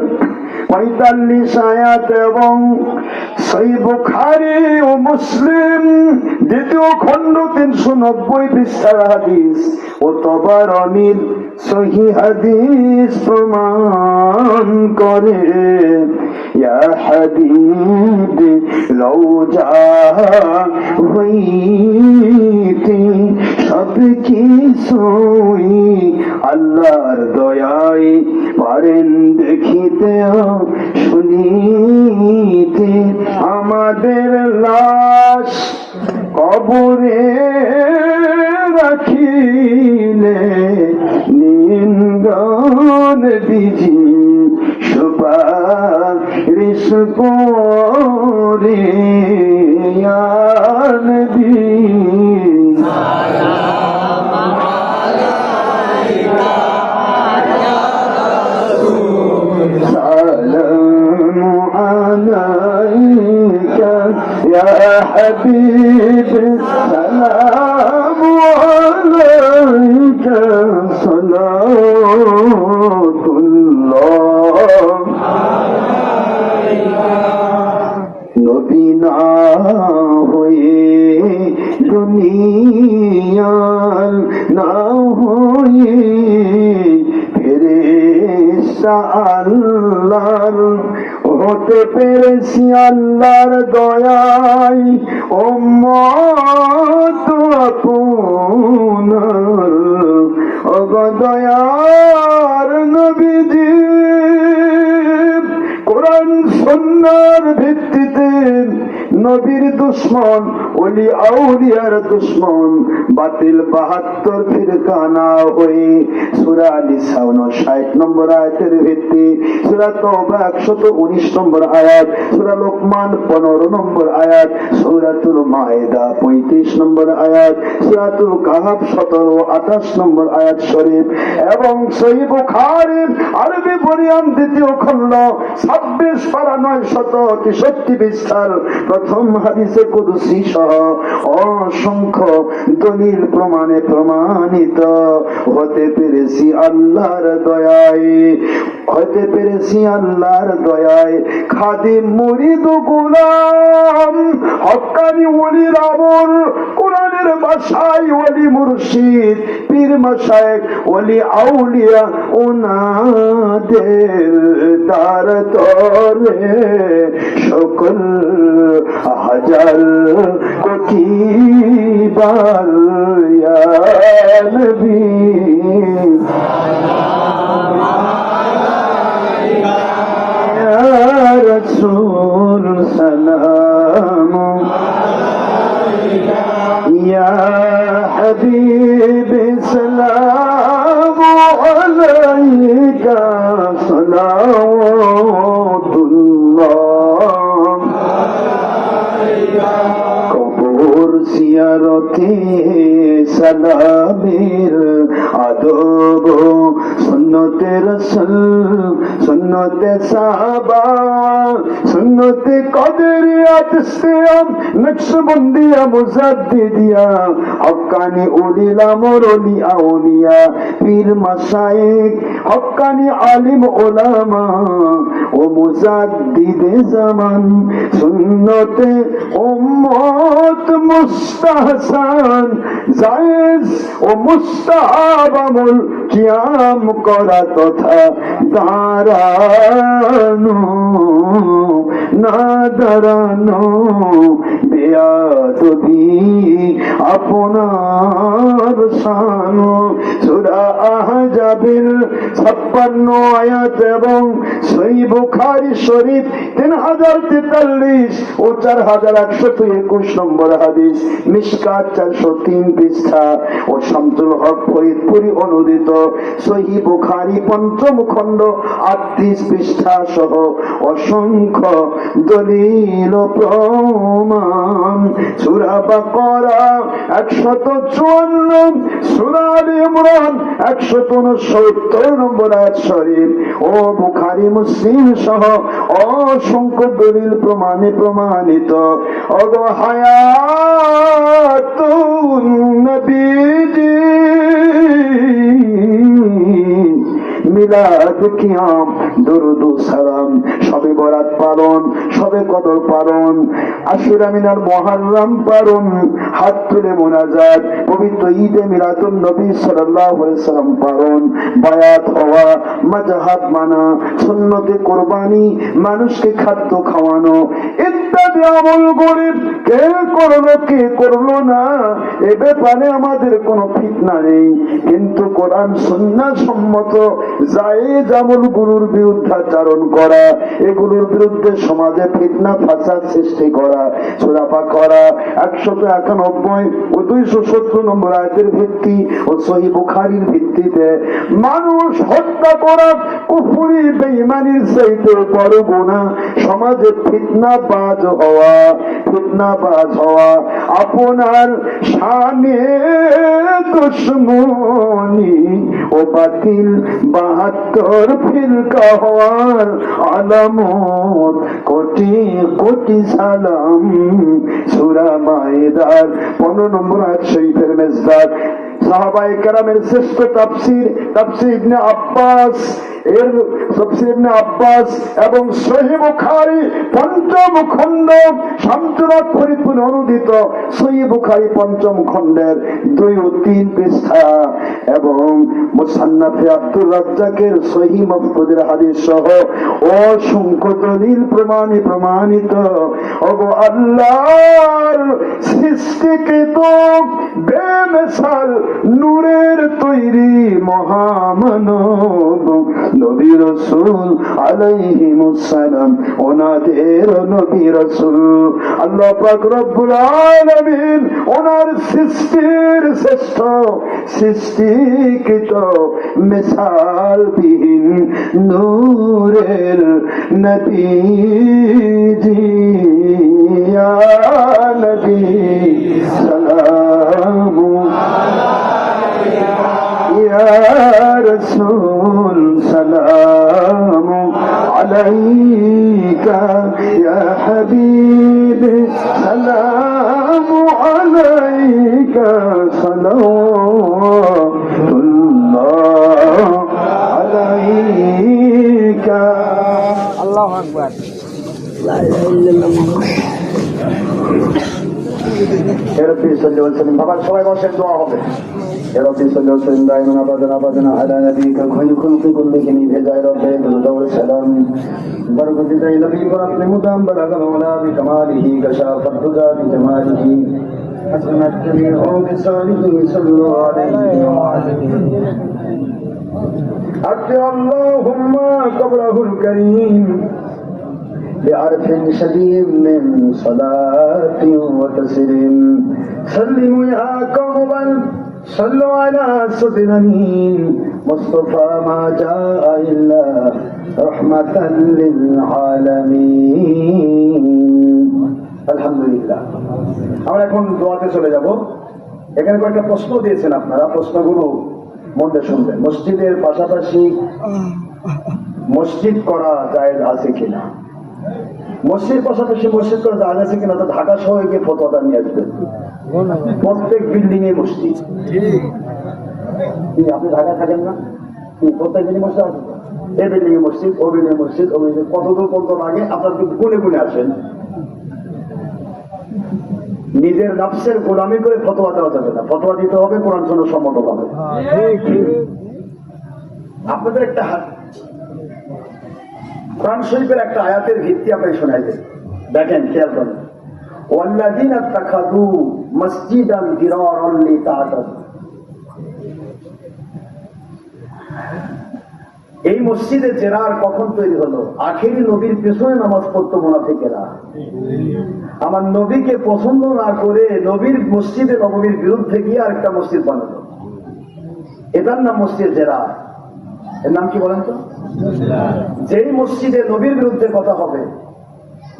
45 আয়াত এবং সহিহ বুখারী ও মুসলিম দ্বিতীয় খণ্ড 390 পৃষ্ঠার হাদিস ও তাবারানীর সহিহ হাদিস প্রমাণ করে। ইয়া হাবিব রওজা হইতে সব কিছুই আল্লাহর দয়ায় পারেন দেখিতে শুনিতে। আমাদের লাশ কবরে রাখিলে নিন্দন বিজি সুপারিশ করে। ইয়া নবী يا حبيب سلام عليك صلاة الله নবী না হয়ে দুনিয়ার না হয়ে ফেরেশতা আল্লাহর হতে পেরেছি আল্লাহর দয়ায় উম্মত আপনার দয়ার নবীজি কোরআন সুন্নাহর ভিত্তিতে নবীর দুশ্মন ওলি আউলিয়ার দুশ্মন বাতিল 72 ফিরকা না হয়ে সূরা নিসা 59 নম্বর আয়াতের ভিত্তি, সূরা তওবা 119 নম্বর আয়াত, সূরা লোকমান 15 নম্বর আয়াত, সূরাতুল মায়েদা 35 নম্বর আয়াত, সূরাতুল কাহাফ 17 28 নম্বর আয়াত শরীফ এবং সহিহ বুখারী আরবি বরিয়াম দ্বিতীয় খণ্ড 26 পারা 963 পৃষ্ঠার প্রথম হাদিসে কুদসি সহ অসংখ্য দলিল প্রমাণে প্রমাণিত হতে পেরেছি আল্লাহর দয়ায়, হতে পেরেছি আল্লাহর দয়ায়। খাদিম মুরিদ গোলাম হক্কানি ওলির আমল কোরআনের ভাষায় ওলি মুর্শিদ পীর মাশায়েখ ওলি আউলিয়া ওনাদের তার তরে সকল হাজার কোটি বার ইয়া নবী ইয়া রাসূল সালাম ইয়া হাবিব সালাম আলাইকা সালাওয়াতুল্লাহ কবর জিয়ারতে সালামের আদব সুন্নতে রাসূল সুন্নতে সাহাবা সুন্নতে কদরিয়াত সিয়াম নকশবন্দিয়া মুজাদ্দিদিয়া হক্কানি উলিল আমর ওলি আউলিয়া পীর মাশায়েখ হক্কানি আলিম উলামা ও মুজাদ্দিদে জামান সুন্নতে উম্মত মুস্তাহসান জায়েজ ও মুস্তাহাব আমল কিয়াম করা তথা দাঁড়ানো না দাঁড়ানো বেয়াদবি আপনার শান। সূরা আহজাবের 56 আয়াত এবং সহিহ বুখারী শরীফ 3043 ও 4121 নম্বর হাদিস, মিশকাত 403 পৃষ্ঠা ও শামসুল হক ফরিদপুরি অনুদিত সহিহ বুখারী 5ম খণ্ড 38 পৃষ্ঠা সহ অসংখ্য দলিল প্রমাণ। সূরা বাকারা 154, সূরা আলে ইমরান 169 নম্বর আয়াত শরীফ ও বুখারী মুসলিম সহ অসংখ্য দলিল প্রমাণে প্রমাণিত। ওগো হায়াতুন নবীজি মিলাদ কিয়াম দরুদ ও সালাম শবে বরাত পালন শবে কদর পালন আশুরা মিনার মুহররম পালন হাত তুলে মুনাজাত পবিত্র ঈদে মিলাদুন নবী সাল্লাল্লাহু আলাইহি সাল্লাম পালন বায়াত হওয়া মাযহাব মানা সুন্নতে কুরবানি মানুষকে খাদ্য খাওয়ানো ইত্যাদি আমল করে কে করলো কে করলো না এ ব্যাপারে আমাদের কোনো ফিতনা নেই, কিন্তু কোরআন সুন্নাহ সম্মত জায়েজ আমল গুরুর বিরুদ্ধাচারণ করা এগুলোর বিরুদ্ধে সমাজে ফিতনা ফাসাদ সৃষ্টি করা সূরা বাকারা 191 ও 270 নম্বর আয়াতের ভিত্তি ও সহিহ বুখারীর ভিত্তিতে মানুষ হত্যা করা কুফরি বেঈমানির চাইতে বড় গুনাহ। সমাজে ফিতনাবাজ হওয়া আপনার শানে দুশমনি ও বাতিল 72 ফিরকা হওয়ার আলামত। কোটি কোটি সালাম। সূরা মায়েদার 15 নম্বর আয়াত শরীফের মেজদার সাহাবায়ে কেরামের শ্রেষ্ঠ তাফসীর ইবনে আব্বাস এবং সহিহ বুখারী পঞ্চম খণ্ড শামসুল ফরিদপুর অনুদিত সহিহ বুখারী পঞ্চম খণ্ডের 2 ও 3 পৃষ্ঠা এবং মুসান্নাফে আব্দুর রাজ্জাকের সহিহ মাফকুদের হাদিস সহ অসংখ্য দলিল প্রমাণিত ওগো আল্লাহর সৃষ্টিকৃত বেমিসাল নূরের তৈরি মহামানব নবী রাসূল আলাইহিমুস সালাম ওনাদের নবী রাসূল আল্লাহ পাক রব্বুল আলামিন ওনার সৃষ্টির শ্রেষ্ঠ সৃষ্টিকৃত মিসালবিহীন নূরের নবীজি ইয়া নবী সালামু ইয়া রাসূল সালামু আলাইকা ইয়া হাবিবি সালামু আলাইকা সালাওয়াতুল্লাহ আলাইকা আল্লাহু আকবার। বাবা সবাই বসেন, দোয়া হবে। ربي صل وسلم دائما ابدا على نبيك خير خلق كلهم بجاه ربي درود والسلام بركت نبي پر اپنے مدام بلغ العلا بکماله کشاف الهدى بجماله حسنت جميع بصالحه صلى الله عليه وسلم أكرم اللهم قبره الكريم بعرف شديد من صلاة وتسليم سلموا يا قوم صلوا على سيد الأمين مصطفى ما جاء إلا رحمة للعالمين আলহামদুলিল্লাহ। আমরা এখন দোয়াতে চলে যাব। এখানে কয়েকটা প্রশ্ন দিয়েছেন আপনারা, প্রশ্নগুলো মন দিয়ে শুনবেন। মসজিদের পাশাপাশি মসজিদ করা জায়েজ আছে কিনা, মসজিদ পাশাপাশি মসজিদ করা জায়েজ আছে কিনা, তো ঢাকা শহরে গিয়ে ফতোয়াটা নিয়ে আসবেন। প্রত্যেক বিল্ডিং এ মসজিদ, আপনি ঢাকায় থাকেন না, প্রত্যেক বিল্ডিং মসজিদ আছে, এই বিল্ডিং এ মসজিদ, ও বিল্ডিং এ মসজিদ, ও বিল্ডিং কতদূর পর্যন্ত লাগে আপনার গুনে গুনে আসেন। নিজের নফসের গোলামি করে ফতোয়া দেওয়া যাবে না, ফতোয়া দিতে হবে কোরআন সুন্নাহ সম্মত ভাবে। আপনাদের একটা কোরআন শরীফের একটা আয়াতের ভিত্তি আপনি শোনাইবেন, দেখেন খেয়াল করেন। ওয়াল্লাযীনা ইত্তাখাযু মাসজিদান দিরারান লিতা'তাদু, এই মসজিদে জেরার কখন তৈরি হলো? আখেরি নবীর পেছনে নামাজ পড়তো মুনাফিকেরা। আমার নবীকে পছন্দ না করে নবীর মসজিদে নববীর বিরুদ্ধে গিয়ে আরেকটা মসজিদ বানালো, এটার নাম মসজিদ জেরার। এর নাম কি বলেন তো? যেই মসজিদে নবীর বিরুদ্ধে কথা হবে,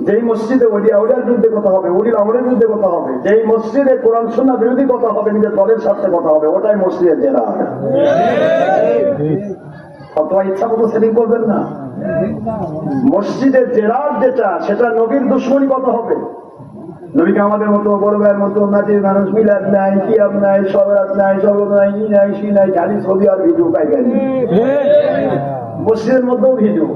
যেই মসজিদে ওলিয়ার বিরুদ্ধে কথা হবে, ওলির আমলের বিরুদ্ধে কথা হবে, যেই মসজিদে কোরআন সুন্নাহ বিরোধী কথা হবে, নিজের দলের সাথে কথা হবে, ওটাই মসজিদে জেরার। ফতোয়া ইচ্ছা মতো সেটিং করবেন না। মসজিদে জেরার যেটা, সেটা নবীর দুশ্মনী কত হবে। নবীকে আমাদের মতো বড় ভাইয়ের মতো নাচের মানুষ মিলাদ নাই, কিয়াম নাই, সবরাত নাই, জগৎ নাই, ই নাই, সি নাই, খালি ছবি আর ভিডিও পাইকারি। মসজিদের মধ্যেও ভিডিও।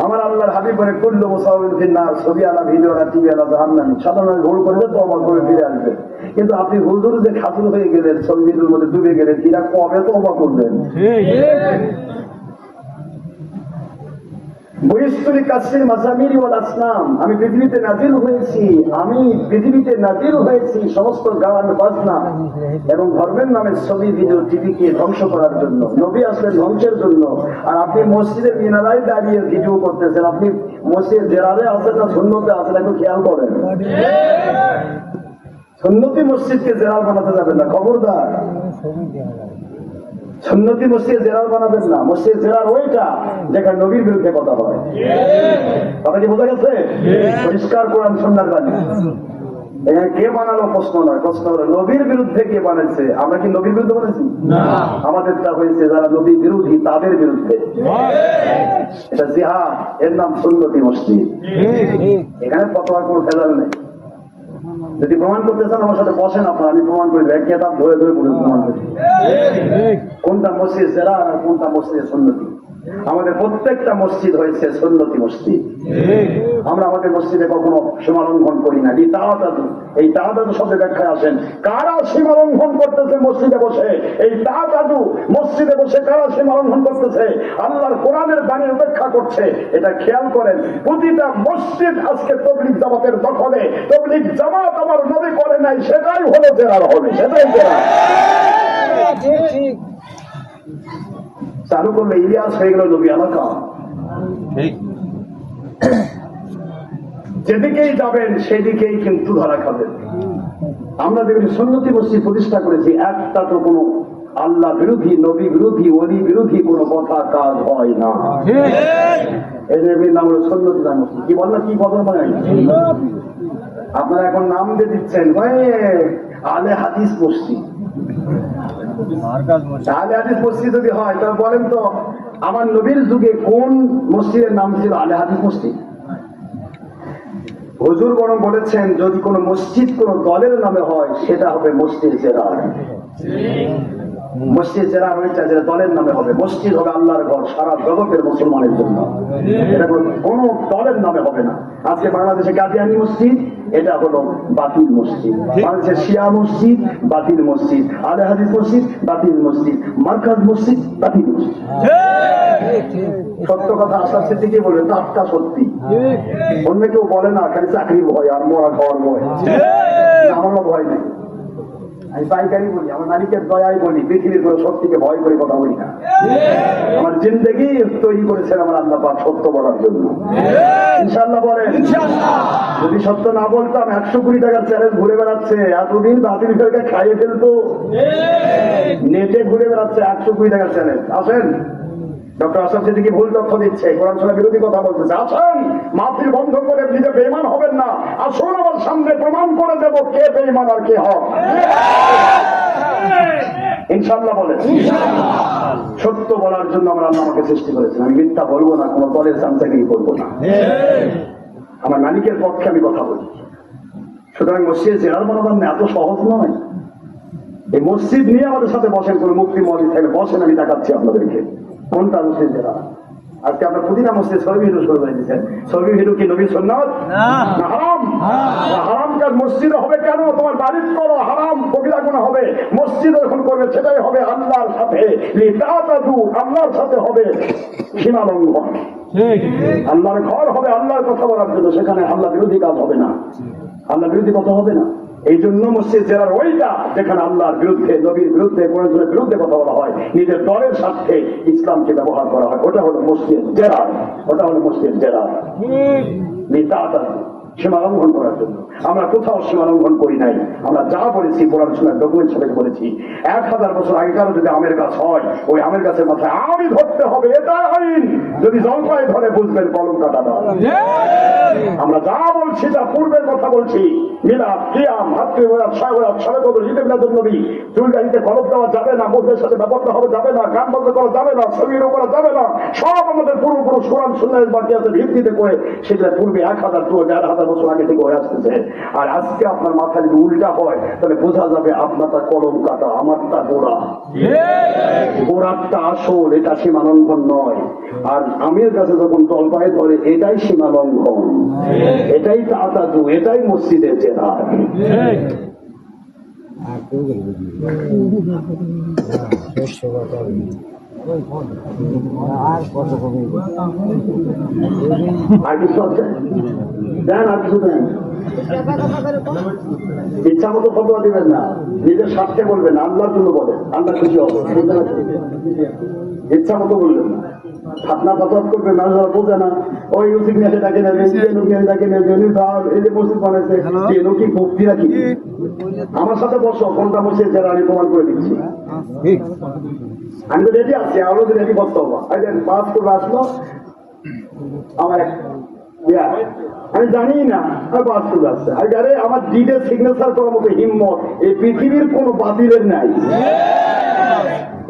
আমার আল্লাহর হাবিব বলে কুল্লু মুসাউবিন ফিন্নার, ছবি আলা, ভিডিও আলা, টিভি আলা জাহান্নামী। সাধারণ ভুল করলে তো অবাক করে ফিরে আসবে, কিন্তু আপনি হুজুর যে খাতুর হয়ে গেলেন, ছবি ভিডিওর মধ্যে ডুবে গেলেন, এরা কবে তো অবাক করবেন। আমি পৃথিবীতে নাজিল হয়েছি সমস্ত গান বাজনা এবং ধর্মের নামে ছবি ভিডিও টিভিকে ধ্বংস করার জন্য। নবী আসলেন ধ্বংসের জন্য, আর আপনি মসজিদের মিনারায় দাঁড়িয়ে ভিডিও করতেছেন। আপনি মসজিদের জেরারে আছেন না সুন্নতে আছেন, একটু খেয়াল করেন। সুন্নতি মসজিদকে জেরার বানাতে যাবেন না, খবরদার। সুন্নতি মসজিদ জেরার বানাবেন না। মসজিদ জেরার ওইটা যেখানে নবীর বিরুদ্ধে কথা হয়। কথা কি বোঝা গেছে? পরিষ্কার কোরআন সুন্নাহর বাণী। এখানে কে বানালো প্রশ্ন নয়, প্রশ্ন হলো নবীর বিরুদ্ধে কে বানাচ্ছে। আমরা কি নবীর বিরুদ্ধে বানাচ্ছি? আমাদেরটা হয়েছে যারা নবী বিরোধী তাদের বিরুদ্ধে। এটা জিহাদ, এর নাম সুন্নতি মসজিদ। এখানে ফতোয়ার কোনো ভেজাল নেই। যদি প্রমাণ করতে চান আমার সাথে বসেন আপনার, আমি প্রমাণ করে দেব, কেতাব ধরে ধরে বলে প্রমাণ করি কোনটা মসজিদ জেরা আর কোনটা মসজিদ সুন্নতি। আমাদের প্রত্যেকটা মসজিদ হয়েছে সুন্নতি মসজিদ। আমরা আমাদের মসজিদে কখনো সীমা লঙ্ঘন করি না। এই তাহাদাদু শব্দের ব্যাখ্যায় আসেন, কারা সীমা লঙ্ঘন করতেছে মসজিদে বসে? এই তাহাদাদু মসজিদে বসে কারা সীমা লঙ্ঘন করতেছে? আল্লাহর কোরআনের বাণী উপেক্ষা করছে। এটা খেয়াল করেন, প্রতিটা মসজিদ আজকে তবলিগ জামাতের দখলে। তবলিগ জামাত আমার নবী করে নাই, সেটাই হলো জেরার হবে, সেটাই জেরা। চালু করলে ইলিয়াস হয়ে গেল নবী এলাকা। যেদিকেই যাবেন সেদিকেই কিন্তু ধরা খাবেন। আমরা দেখি সুন্নতি মসজিদ প্রতিষ্ঠা করেছি, একটা তো কোনো আল্লাহ বিরোধী, নবী বিরোধী, ওলি বিরোধী কোনো কথা কাজ হয় না। এই নাম হলো সুন্নতি মসজিদ। কি বল না, কি কথা মানে আপনারা এখন নাম দিয়ে দিচ্ছেন আলে হাদিস মসজিদ। আলে হাদিস মসজিদ যদি হয় তাহলে বলেন তো আমার নবীর যুগে কোন মসজিদের নাম ছিল আলে হাদিস মসজিদ? হুজুর বরং বলেছেন যদি কোন মসজিদ কোন দলের নামে হয় সেটা হবে মসজিদ জেরার। মসজিদ জেরার হয়েছে যেটা দলের নামে হবে। মসজিদ হবে আল্লাহর ঘর, সারা জগতের মুসলমানের জন্য। এটা কোন দলের নামে হবে না। আজকে বাংলাদেশে কাদিয়ানী মসজিদ, এটা হলো বাতিল মসজিদ। বাংলাদেশের শিয়া মসজিদ বাতিল মসজিদ, আলে হাদিস মসজিদ বাতিল মসজিদ, মারকাজ মসজিদ বাতিল মসজিদ। সত্য কথা আসার সিদ্দিকী বলবে, টাটকা সত্যি। অন্য কেউ বলে না, খালি চাকরির ভয় আর মরা খাওয়ার ভয়। আমারও ভয় নেই, আমি পাইকারি বলি, আমার মালিকের দয়াই বলি, পৃথিবীর কোনো শক্তিকে ভয় করে কথা বলি না। আমার জিন্দেগি তৈরি করেছেন আমার আল্লাহ পাক সত্য বলার জন্য। ইনশাআল্লাহ বলেন। যদি সত্য না বলতাম 100 কোটি টাকার চ্যালেঞ্জ ঘুরে বেড়াচ্ছে, এতদিন বাতিল ফেলকে খাইয়ে ফেলতো। নেটে ঘুরে বেড়াচ্ছে 100 কোটি টাকার চ্যালেঞ্জ। আসেন, ডক্টর আসাদ সিদ্দিকী ভুল তথ্য দিচ্ছে, কোরআন সুন্নাহ বিরোধী কথা বলতেছে। আসেন, মাহফিল বন্ধ করে নিজে বেঈমান হবেন না। আসুন আমার সামনে প্রমাণ করে দেব কে বেঈমান আর কে হক। ইনশাআল্লাহ বলেন। সত্য বলার জন্য আমরা আল্লাহ আমাকে সৃষ্টি করেছেন। আমি মিথ্যা বলবো না, কোনো দলের চামচাগিরি করবো না। আমার মালিকের পক্ষে আমি কথা বলি। সুতরাং মসজিদ জেরার বানাবার এত সহজ নয়। এই মসজিদ নিয়ে আমাদের সাথে বসেন, কোন মুফতি মসজিদ থাকলে বসেন, আমি দেখাচ্ছি আপনাদেরকে কোনটা মসজিদ জেরা। আজকে আপনার পুদিনা মসজিদ সবই হিরো শুরু হয়ে দিচ্ছেন। সবই হিরো কি নবী সুন্নাত না হারাম? হারাম কাজ মসজিদে হবে কেন? তোমার বাড়ির করো, হারাম কবিরা গুনাহ হবে। মসজিদ যখন করবে সেটাই হবে আল্লাহর সাথে লিতাতাদু, আল্লাহর সাথে হবে সীমা লঙ্ঘন। আল্লাহর ঘর হবে আল্লাহর কথা বলার জন্য, সেখানে আল্লাহ বিরোধী কাজ হবে না, আল্লাহ বিরোধী কথা হবে না। এই জন্য মসজিদ জেরার ওইটা যেখানে আল্লাহর বিরুদ্ধে, নবীর বিরুদ্ধে, কোরআনের বিরুদ্ধে কথা বলা হয়, নিজের দলের স্বার্থে ইসলামকে ব্যবহার করা হয়, ওটা হলো মসজিদ জেরার। ওটা হলো মসজিদ জেরার, সীমা লঙ্ঘন করার জন্য। আমরা কোথাও সীমা লঙ্ঘন করি নাই। আমরা যা বলেছি কোরআন সুন্নাহ ডকুমেন্ট সাথে বলেছি। 1000 বছর আগেকার যদি আমের গাছ হয়, ওই আমের গাছের মাথায় আমি ধরতে হবে, এটা আইন। যদি জলপাই ধরে বুঝবেন কলম কাটা দাও। আমরা যা বলছি তা পূর্বের কথা বলছি। মিলাদ, কিয়াম, মাতৃবয়াত, শাহওয়াত, শবে কদর, ঈদে মিলাদুন নবী, চুলদাড়িতে কলম দেওয়া যাবে না, মুখের সাথে ব্যবহার হওয়া যাবে না, গান বন্ধ করা যাবে না, ছবি করা যাবে না। সব আমাদের পূর্বপুরুষ কোরআন সুন্নাহের বাকিয়াতের ভিত্তিতে করে সেটা পূর্বে 1000, 2000 বছর আগে থেকে হয়ে আসতেছে। আর আজকে আপনার মাথা যদি উল্টা হয় তাহলে বোঝা যাবে আপনারটা কলম কাটা, আমারটা গোড়া। গোড়াটা আসল, এটা সীমা লঙ্ঘন নয়। আর আমের কাছে যখন তলপায়ে ধরে, এটাই সীমা লঙ্ঘন, এটাই তাতাদু, এটাই মসজিদের জেরা। আর কিছু আছে দেন, আর কিছু দেন। ইচ্ছা মতো ফতোয়া দিবেন না, নিজের স্বার্থে বলবেন, আল্লাহর জন্য বলেন, আল্লাহ খুশি হবে। ইচ্ছা মতো বলবেন না, আপনার ফতোয়া করবেন, মানুষ বোঝে না। ওই রসিক নেশে ডাকে নেবেন, ডাকে নেবেন, এই যে মসজিদ বানাইছে কি ভক্তি রাখি। আমার সাথে বসো, কোনটা মসজিদ যারা আমি প্রমাণ করে দিচ্ছি। আমি তো রেডি আছি, আরো তো রেডি করতে হবো। পাস করবে আসলো আমার, আমি জানি না পাস করবে আসছে। আরে আমার ডিডে সিগনেচার করার মতো হিম্মত এই পৃথিবীর কোন বাতিলের নাই।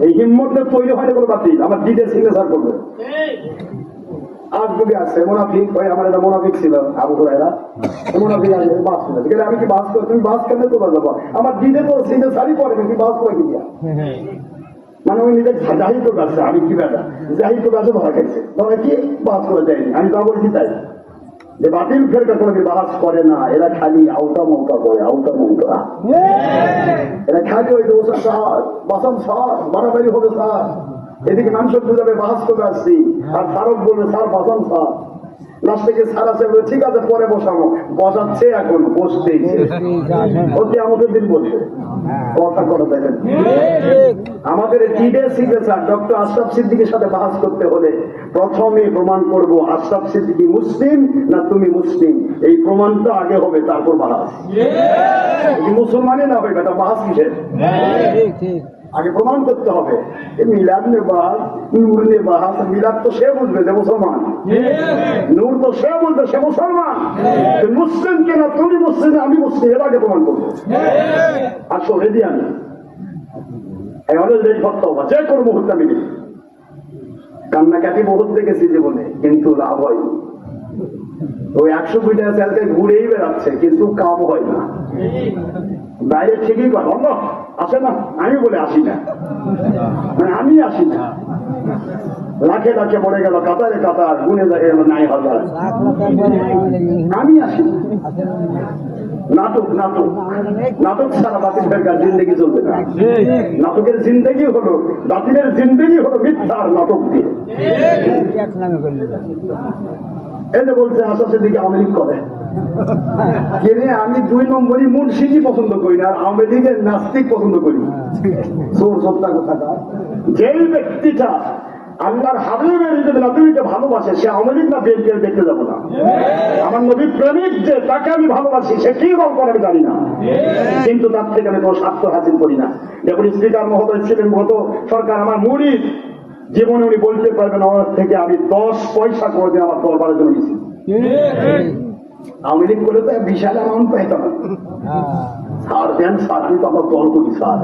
এই হিম্মত তৈরি হয়নি কোনো বাতিল, আমার ডিডে সিগনেচার করবে। আসবে ইয়াহুদি আছে মুনাফিক, ওই আমার একটা মুনাফিক ছিল আবু হুরায়রা, মুনাফিক আছে বাস করে, ঠিক আছে আমি কি বাস করে তুমি বাস কেমনে তোলা যাবো, আমার দিদে তো সিনে শাড়ি পরে তুমি বাস করে কি দিয়া, মানে ওই নিজে জাহির তো আছে, আমি কি বেটা জাহির তো আছে ধরা খাইছে, ধরা কি বাস করে যায়নি, আমি তা বলছি তাই যে বাতিল ফেরকা কোনো বাস করে না, এরা খালি আউতা মৌতা করে, আউতা মৌতা, এরা খালি ওই দোষা সার বাসন সার বাড়াবাড়ি হবে সার, এদিকে মানুষের বুঝাবে বাস করে আসছি, আর ফারুক বলবে স্যার বাসন সার, লাস্টে গিয়ে সার আছে বলে ঠিক আছে পরে বসাবো, বসাচ্ছে এখন বসতেই ওকে আমাদের দিন বলছে কথা করে দেখেন। আমাদের টিডে সিগনেচার ডক্টর আশরাফ সিদ্দিকীর সাথে বাহাস করতে হলে প্রথমে প্রমাণ করব আশরাফ সিদ্দিকী মুসলিম না তুমি মুসলিম, এই প্রমাণটা আগে হবে, তারপর বাহাস। মুসলমানই না হবে, এটা বাহাস কিসের? আগে প্রমাণ করতে হবে। মিলাদ নে বাহাস, নূর নে বাহাস, মিলাদ তো সে বুঝবে যে মুসলমান, নূর তো সে বুঝবে সে মুসলমান, মুসলিম কেনা তুমি মুসলিম আমি মুসলিম, এর আগে প্রমাণ করবো। আসো রেডি আমি যে কোনো মুহূর্তে আমি কান্নাকাটি বহুত দেখেছি জীবনে, কিন্তু লাভ হয়নি। ওই 100 মিটার সেলকে ঘুরেই বেড়াচ্ছে, কিন্তু কাম হয় না। বাইরে ঠিকই কর আল্লাহ আসে না, আমি বলে আসি না, মানে আমি আসি না। লাখে লাখে পড়ে গেল, কাতারে কাতার গুনে দেখে গেল 9,000, আমি আসি না। নাটক নাটক নাটক ছাড়া বাতিল ফেরকার জিন্দগি চলবে না। নাটকের জিন্দগি হলো, বাতিলের জিন্দগি হলো মিথ্যার নাটক দিয়ে। এই যে বলছে আসামের দিকে আওয়ামী লীগ করে, আমি 2 নম্বরই মুন্সিজি পছন্দ করি না, আর আওয়ামী লীগের নাস্তিক পছন্দ করি। চোর সত্তা কথা, যেই ব্যক্তিটা আল্লাহর হাবিবের হিসেবে নবীকে ভালোবাসে, সে আওয়ামী লীগ না বিএনপি দেখতে যাবো না। আমার নবী প্রেমিক যে, তাকে আমি ভালোবাসি, সে কি গল্প করে আমি জানি না, কিন্তু তার থেকে আমি কোনো স্বার্থ হাসিল করি না। দেখুন স্পিকার মহোদয় ছিলেন গত সরকার, আমার মুরিদ, জীবনে উনি বলতে পারবেন আমার থেকে আমি 10 পয়সা করে দিয়ে আমার দরবারের জন্য গেছি। আওয়ামী লীগ করে তো বিশাল অ্যামাউন্ট পাইতাম না, সার দেন সার, আমি তো আমার দল করি সার।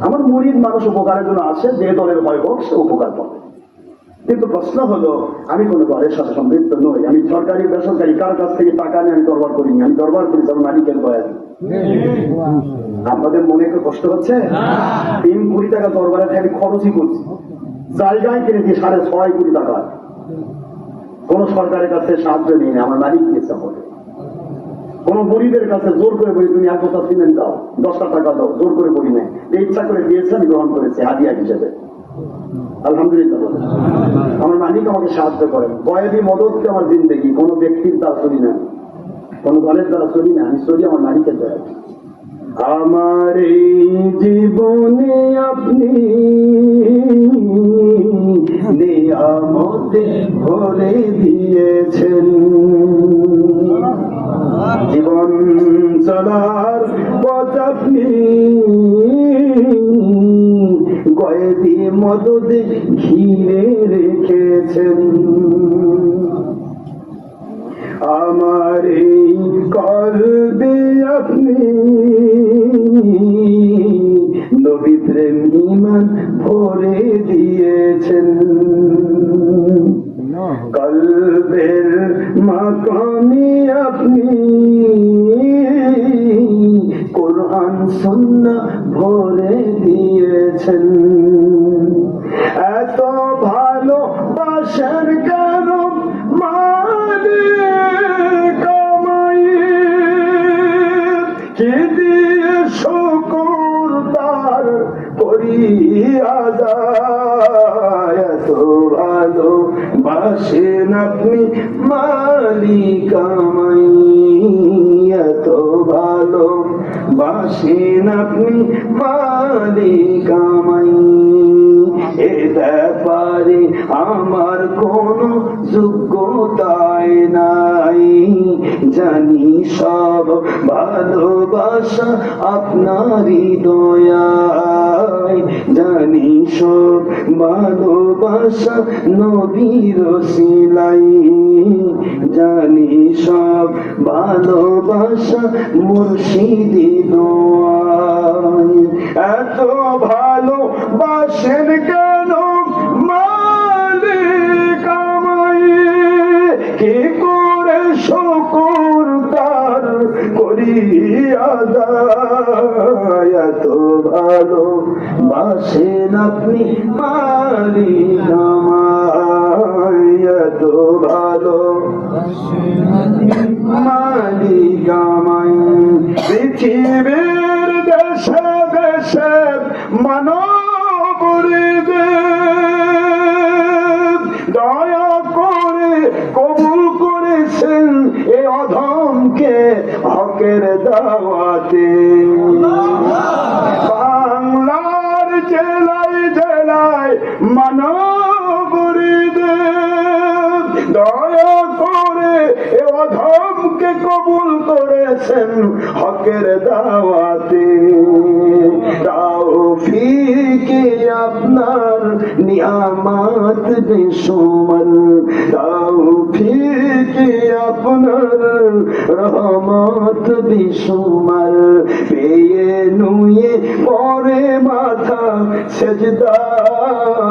আমার মুরিদ মানুষ উপকারের জন্য আসে, যে দলের হয় হোক সে উপকার পাবে। কিন্তু প্রশ্ন হলো, আমি কোনো দলের সাথে সম্পৃক্ত নই, আমি সরকারি বেসরকারি কার কাছ থেকে টাকা নিয়ে আমি দরবার করিনি, আমি দরবার করি আমার মালিকের বয়ান। আপনাদের মনে একটু কষ্ট হচ্ছে? 3 কোটি টাকা দরবারে আমি খরচই করছি, জায়গায় কিনেছি 6.5 কোটি টাকা, কোন সরকারের কাছে সাহায্য নেই, আমার মালিক দিয়েছে আমাকে। কোন গরিবের কাছে জোর করে বলি তুমি 1 বস্তা সিমেন্ট দাও, 10টা টাকা দাও, জোর করে বলি না, ইচ্ছা করে দিয়েছে, আমি গ্রহণ করেছি হাদিয়া হিসেবে। আলহামদুলিল্লাহ, আমার মালিক আমাকে সাহায্য করেন। বয়াদি মদতকে আমার জিন্দগি, কোন ব্যক্তির দ্বারা চলি না, কোন দলের দ্বারা চলি না, আমি চলি আমার মালিকের দ্বারা। আমার এই জীবনে আপনি নিয়ামতে ভরে দিয়েছেন, জীবন চলার পথ আপনি কয়েদি মদদ ঘিরে রেখেছেন। আমার এই কলবে আপনি নবী প্রেম ঈমান ভরে দিয়েছেন, কলবের মাকামি আপনি কোরআন সুন্নাহ ভরে দিয়েছেন। এত ভালোবাসার কারণ মালিক আমায় কি দিয়ে শুকর তার করিয়া যায়, এত ভালোবাসেন আপনি মালিক আমায়, এত ভালোবাসেন আপনি মালিক আমায়। এ ব্যাপারে আমার কোনো যোগ্যতাই নাই, জানি সব ভালোবাসা আপনারই দয়ায়, জানি সব ভালোবাসা নবীর ওসিলাই, জানি সব ভালোবাসা মুর্শিদি দোয়ায়। এত ভালোবাসেন কেন মালিক আমায়, করি আদায়, এত ভালো বাসেন আপনি মালিক আমায়, এত ভালো মালিক আমায়। পৃথিবীর দেশে দেশে মানবহৃদয় দয়া করে কবুল করেছেন এ অধমকে হকের দাওয়াতে। বাংলার জেলায় জেলায় মানবহৃদয় দয়া করে এ অধমকে কবুল করেছেন হকের দাওয়াতে। তৌফিকে আপনার নিয়ামত বেশুমার, তৌফিকে আপনার রহমত বেশুমার। পেয়ে নুয়ে পরে মাথা সেজদায়,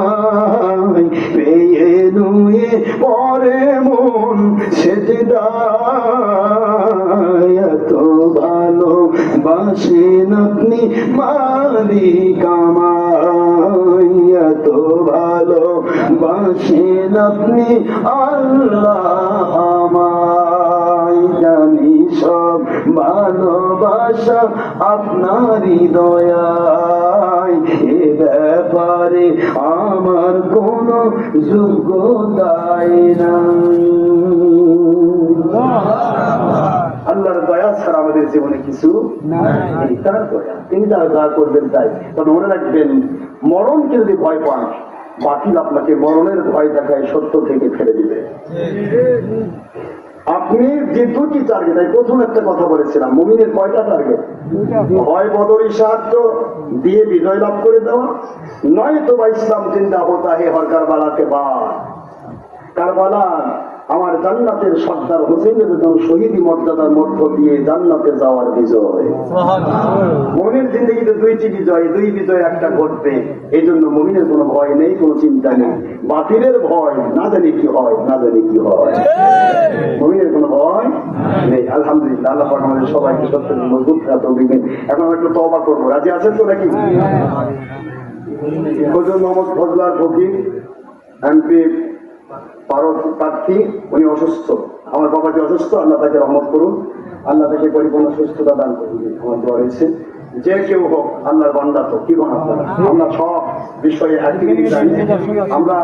পেয়ে নুয়ে পরে মন সেজদায়। এত ভালো বাসেন আপনি মালিক আমায়, এত ভালো বাসেন আপনি আল্লাহ আমায়। জানি সব ভালোবাসা আপনারই দয়ায়, এ ব্যাপারে আমার কোনো যোগ্যতাই নাই। আল্লাহর দয়া ছাড়া আমাদের জীবনে কিছু নেই, তার দয়া, তিনি তারা যা করবেন তাই। তবে মনে রাখবেন, মরণকে যদি ভয় পান, বাতিল আপনাকে মরণের ভয় দেখায় সত্য থেকে ফেলে দিবে। আপনি যে দুটি টার্গেট, প্রথম একটা কথা বলেছিলাম, মুমিনের কয়টা টার্গেট? হয় বদরি সাহায্য দিয়ে বিজয় লাভ করে দেওয়া, নয়তো বা ইসলাম জিন্দা হতা হে হর কারবালাকে বা। কারবালা আমার জান্নাতের সর্দার হোসেনের জন্য শহীদি মর্যাদার মধ্য দিয়ে জান্নাতে যাওয়ার বিজয়। মুমিনের জিন্দগিতে দুইটি বিজয়, দুই বিজয় একটা ঘটবে। এই জন্য মুমিনের কোনো ভয় নেই, কোনো চিন্তা নেই। বাতিলের ভয়, না জানি কি হয়, না জানি কি হয়। মুমিনের কোনো ভয় নেই। আলহামদুলিল্লাহ, আল্লাহ পাক আমাদের সবাইকে সত্যের মজবুত তৌফিক দিন। এখন আমরা একটু তওবা করবো, রাজি আছেন তো নাকি? হুজুর মোহাম্মদ ফজলার ফকির এমপি প্রার্থী, উনি অসুস্থ। আমার বাবাজি অসুস্থ, আল্লাহ তাকে রহমত করুন, আল্লাহ তাকে পরিপূর্ণ সুস্থতা দান করুন। আমার দোয়া রয়েছে, যে কেউ হোক আল্লাহর বান্দা তো কি বল আপনারা, আমরা সব বিষয়ে একদিকে জানি। আমরা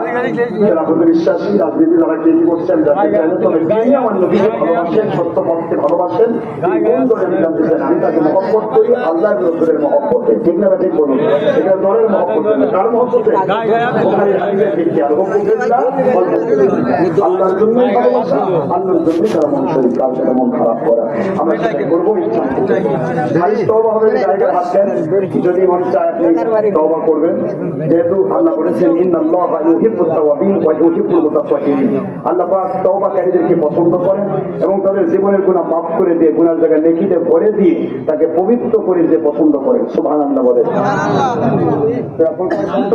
বিশ্বাসী, রাজনীতি যারা কে কি করছেন জানতে চাইলে, তবে তিনি আমার নবীকে ভালোবাসেন, সত্য পথকে ভালোবাসেন, কোন দলে আমি জানতে চাই। আমি তাকে মহব্বত করি আল্লাহর রসুলের মহব্বতে, ঠিক না? ঠিক বলুন, এটা দলের মহব্বত, কার মহব্বতে? আল্লাহর জন্যই ভালোবাসা, আল্লাহর জন্যই তারা মন শরীর, কার সাথে মন খারাপ করা আমরা সেটা করবো। ইচ্ছা খালি তওবা হবে, জায়গায় হাত দেন, যদি মন চায় আপনি তওবা করবেন। যেহেতু আল্লাহ বলেছেন ইন্নাল্লাহা ইউহিব্বুত তাওয়াবিন ওয়া ইউহিব্বুল মুতাত্তাহিরিন, আল্লাহ পাক তওবাকারীদেরকে পছন্দ করেন এবং তাদের জীবনের গুনাহ মাফ করে দিয়ে, গুনার জায়গায় নেকিতে ভরে দিয়ে তাকে পবিত্র করে দিয়ে পছন্দ করেন। সুবহানাল্লাহ বলেন। এখন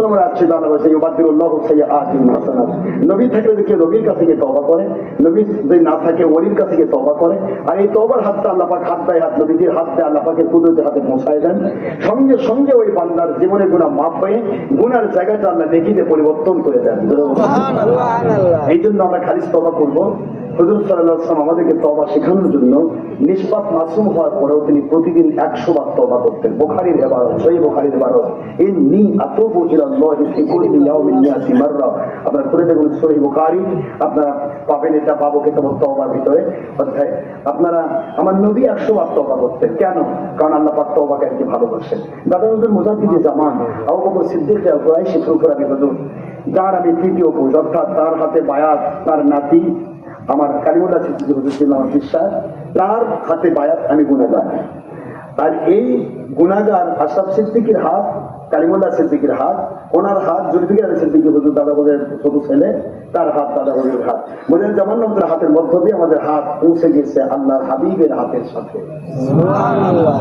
আমরা আছি জানা বলছে ইউবাদদিলুল্লাহু সাইয়্যাতিহিম হাসানাত। নবী থাকলে দেখে নবীর কাছে গিয়ে তওবা করে, নবী যদি না থাকে ওলির কাছে গিয়ে তওবা করে। আর এই তওবার হাতটা আল্লাহ পাক হাত দেয়, হাত নবীদের হাত দেয়, আল্লাহ পাকের কুদরতের হাতে পৌঁছায় দেন। সঙ্গে সঙ্গে ওই বান্দার জীবনের গুনাহ মাফ হয়ে গুনার জায়গাটা আল্লাহ নেকিতে পরিবর্তন করে দেন। এই জন্য আমরা খালিস তওবা করবো। হুজুর সাল্লাল্লাহু আলাইহি ওয়াসাল্লাম আমাদেরকে তওবা শেখানোর জন্য নিষ্পাপ মাসুম হওয়ার পরেও তিনি প্রতিদিন 100 বার তওবা করতেন। বুখারীর ইবারত, সহিহ বুখারীর ইবারত, ইন্নী আতুবু ইলাল্লাহি ফি কুল্লি ইয়াউমিন মিয়াতি মাররা। আপনারা পড়ে দেখুন সহিহ বুখারী, আপনারা পাবেন এটা, পাবো কিতাবুত তওবার ভিতরে অধ্যায়। আপনারা, আমার নবী 100 বার তওবা করতেন। কেন? কারণ আল্লাহ পাক তওবাকারীকে ভালোবাসেন। দাদা হুজুর মুজাদ্দিদে জামান আবু বকর সিদ্দিক কুরাইশি ফুরফুরানি হুজুর, যার আমি তৃতীয় পুরুষ, অর্থাৎ তার হাতে বায়াত, তার নাতি আমার কালিমুল্লাহ সিদ্দিকী হুজুর ছিলেন আমার বিশ্বাস, তার হাতে বায়াত আমি গুনাহগার। আর এই গুনাহগার আশরাফ সিদ্দিকীর হাত, কালিমুল্লাহ সিদ্দিকীর হাত, ওনার হাত জুলফিকার আলী সিদ্দিকী হুজুর দাদা হুজুরের ছোট ছেলে, তার হাত দাদা হুজুরের হাত, মুজাহিদ জামান নবীর হাতের মধ্য দিয়ে আমাদের হাত পৌঁছে গেছে আল্লাহর হাবিবের হাতের সাথে। সুবহানাল্লাহ।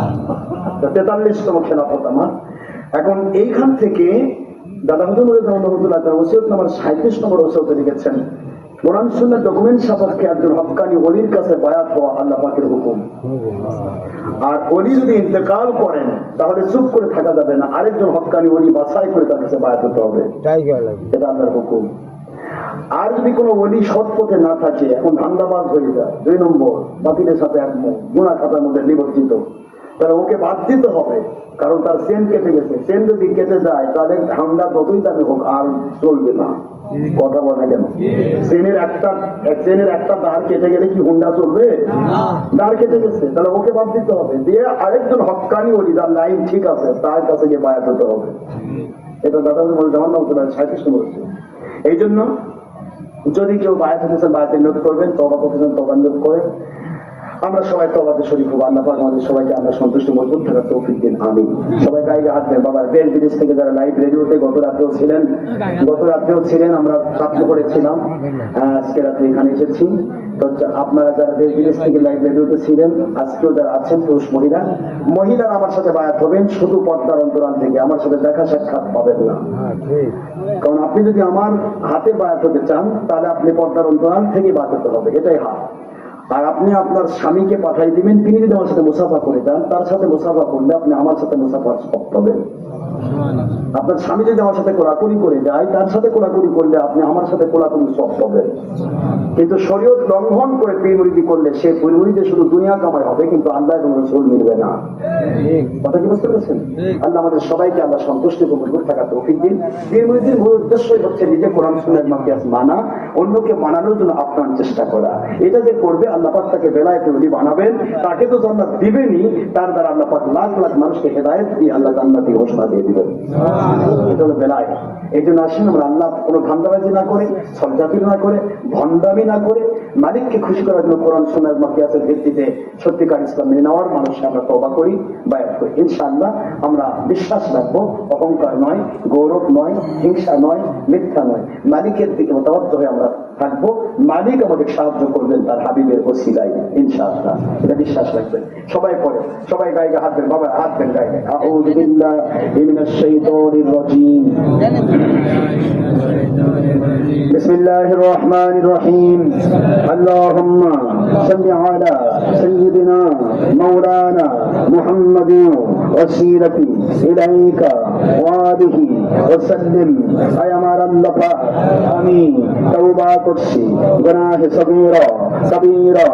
43তম খেলাফত আমার। এখন এইখান থেকে দাদা হুজুর মুজাহিদ জামান নবী ওসিয়ত নাম্বার 37 নম্বর ওসিয়তে লিখেছেন, কোরআন সুন্নাহ ডকুমেন্ট সাপেক্ষে একজন হক্কানি ওলির কাছে বায়াত হওয়া আল্লাহ পাকের হুকুম। আর ওলি যদি ইন্তেকাল করেন তাহলে চুপ করে থাকা যাবে না, আরেকজন হক্কানি ওলি বাছাই করে তার কাছে বায়াত হতে হবে, এটা আল্লাহর হুকুম। আর যদি কোনো ওলি সৎ পথে না থাকে, এখন ধান্দাবাজ হয়ে যায়, 2 নম্বর বাতিলের সাথে একমত, গুনাহ খাতার মধ্যে নিবর্তিত, তাহলে ওকে বাদ দিতে হবে, কারণ তার চেন কেটে গেছে। চেন যদি কেটে যায় তাহলে ধান্দা যতই তাকে হোক আর চলবে না। কথা বলে কেন? চেনের একটা দাঁড় কেটে গেলে কি হুন্ডা চলবে? দাঁড় কেটে গেছে, তাহলে ওকে বাদ দিতে হবে, দিয়ে আরেকজন হক্কানি ওলি যার লাইন ঠিক আছে তার কাছে গিয়ে বায়াত হতে হবে। এটা দাদা বলে জামান নাম 37 বলছে। এই জন্য যদি কেউ বায়াত হতে চান বায়াতের নিয়ত করবেন, তওবা করতে চান তওবার নিয়ত করেন। আমরা সবাই তওবাতে শরীক হব। আল্লাহ পাক আমাদের সবাইকে আমরা সন্তুষ্ট মজবুত থাকার তৌফিক দিন, আমিন। সবাই গায়ে হাত দেন। বাবা দেশ বিদেশ থেকে যারা লাইভ রেডিওতে গত রাত্রেও ছিলেন, আমরা ছাত্র করেছিলাম, আজকে রাত্রে এখানে এসেছি। তো আপনারা যারা দেশ বিদেশ থেকে লাইভ রেডিওতে ছিলেন, আজকেও যারা আছেন পুরুষ মহিলারা আমার সাথে বায়াত হবেন, শুধু পর্দার অন্তরাল থেকে, আমার সাথে দেখা সাক্ষাৎ পাবেন না। কারণ আপনি যদি আমার হাতে বায়াত হতে চান তাহলে আপনি পর্দার অন্তরাল থেকে বায়াত হতে হবে, এটাই হাত। আর আপনি আপনার স্বামীকে পাঠাই দিবেন, তিনি যদি আমার সাথে মুসাফা করে দেন, তার সাথে মুসাফা করলে আপনি আমার সাথে মুসাফা পাবেন। আপনার স্বামী যদি আমার সাথে কোলাকুলি করে যায়, তার সাথে কোলাকুলি করলে আপনি আমার সাথে কোলাকুলি সব পাবেন। কিন্তু শরীয়ত লঙ্ঘন করে পীরমুরিদি করলে সে পীরমুরিদে শুধু দুনিয়া কামাই হবে, কিন্তু আল্লাহ এবং রাসূল মিলবে না। কথা কি বুঝতে পেরেছেন? আল্লাহ আমাদের সবাইকে আল্লাহ সন্তুষ্ট এবং মজবুত থাকার তৌফিক দিন। পীরমুরিদির মূল উদ্দেশ্যই হচ্ছে নিজে কোরআন সুন্নাহ মাকিয়াস মানা, অন্যকে মানানোর জন্য আপ্রাণ চেষ্টা করা। এটা যে করবে আল্লাহ পাক তাকে বেলায়েত ওলি বানাবেন, তাকে তো জান্নাত দিবেনই, তার দ্বারা আল্লাহ পাক লাখ লাখ মানুষকে হেদায়েত দিয়ে আল্লাহ জান্নাতি ঘোষণা দিয়ে দিবেন। এটা হলো বেলায়েত। এই জন্য আসেন আমরা আল্লাহ কোনো ধান্দাবাজি না করে, সলজাতির না করে, ভণ্ডামি না করে, মালিককে খুশি করার জন্য কোরআন সুন্নাহ মাকিয়াসের ভিত্তিতে সত্যিকার ইসলাম মেনে নেওয়ার মানুষকে আমরা তওবা করি, বায়াত করি। ইনশাআল্লাহ আমরা বিশ্বাস রাখবো, অহংকার নয়, গৌরব নয়, হিংসা নয়, মিথ্যা নয়, মালিকের দিকে মোতাবদ্ধ হয়ে আমরা থাকবো। মালিক আমাদের সাহায্য করবেন তার হাবিবের ওসিলায়, ইনশাআল্লাহ, এটা বিশ্বাস রাখবেন। সবাই পড়ে, সবাই গায়ে হাত দেন, বাবা হাত দেন গায়ে। আউযু বিল্লাহি মিনাশ শাইতানির রাজীম। বিসমিল্লাহির রহমানির রহিম। আল্লাহুম্মা সাল্লি আলা সাইয়্যিদিনা মাওলানা মুহাম্মাদিন ওয়াসিলাতি ইলাইকা ওয়া আলিহি ওয়া সাল্লিম। আয় আমার আল্লাহ পাক, আমি তওবা করছি গুনাহে সগীরা কবীরা,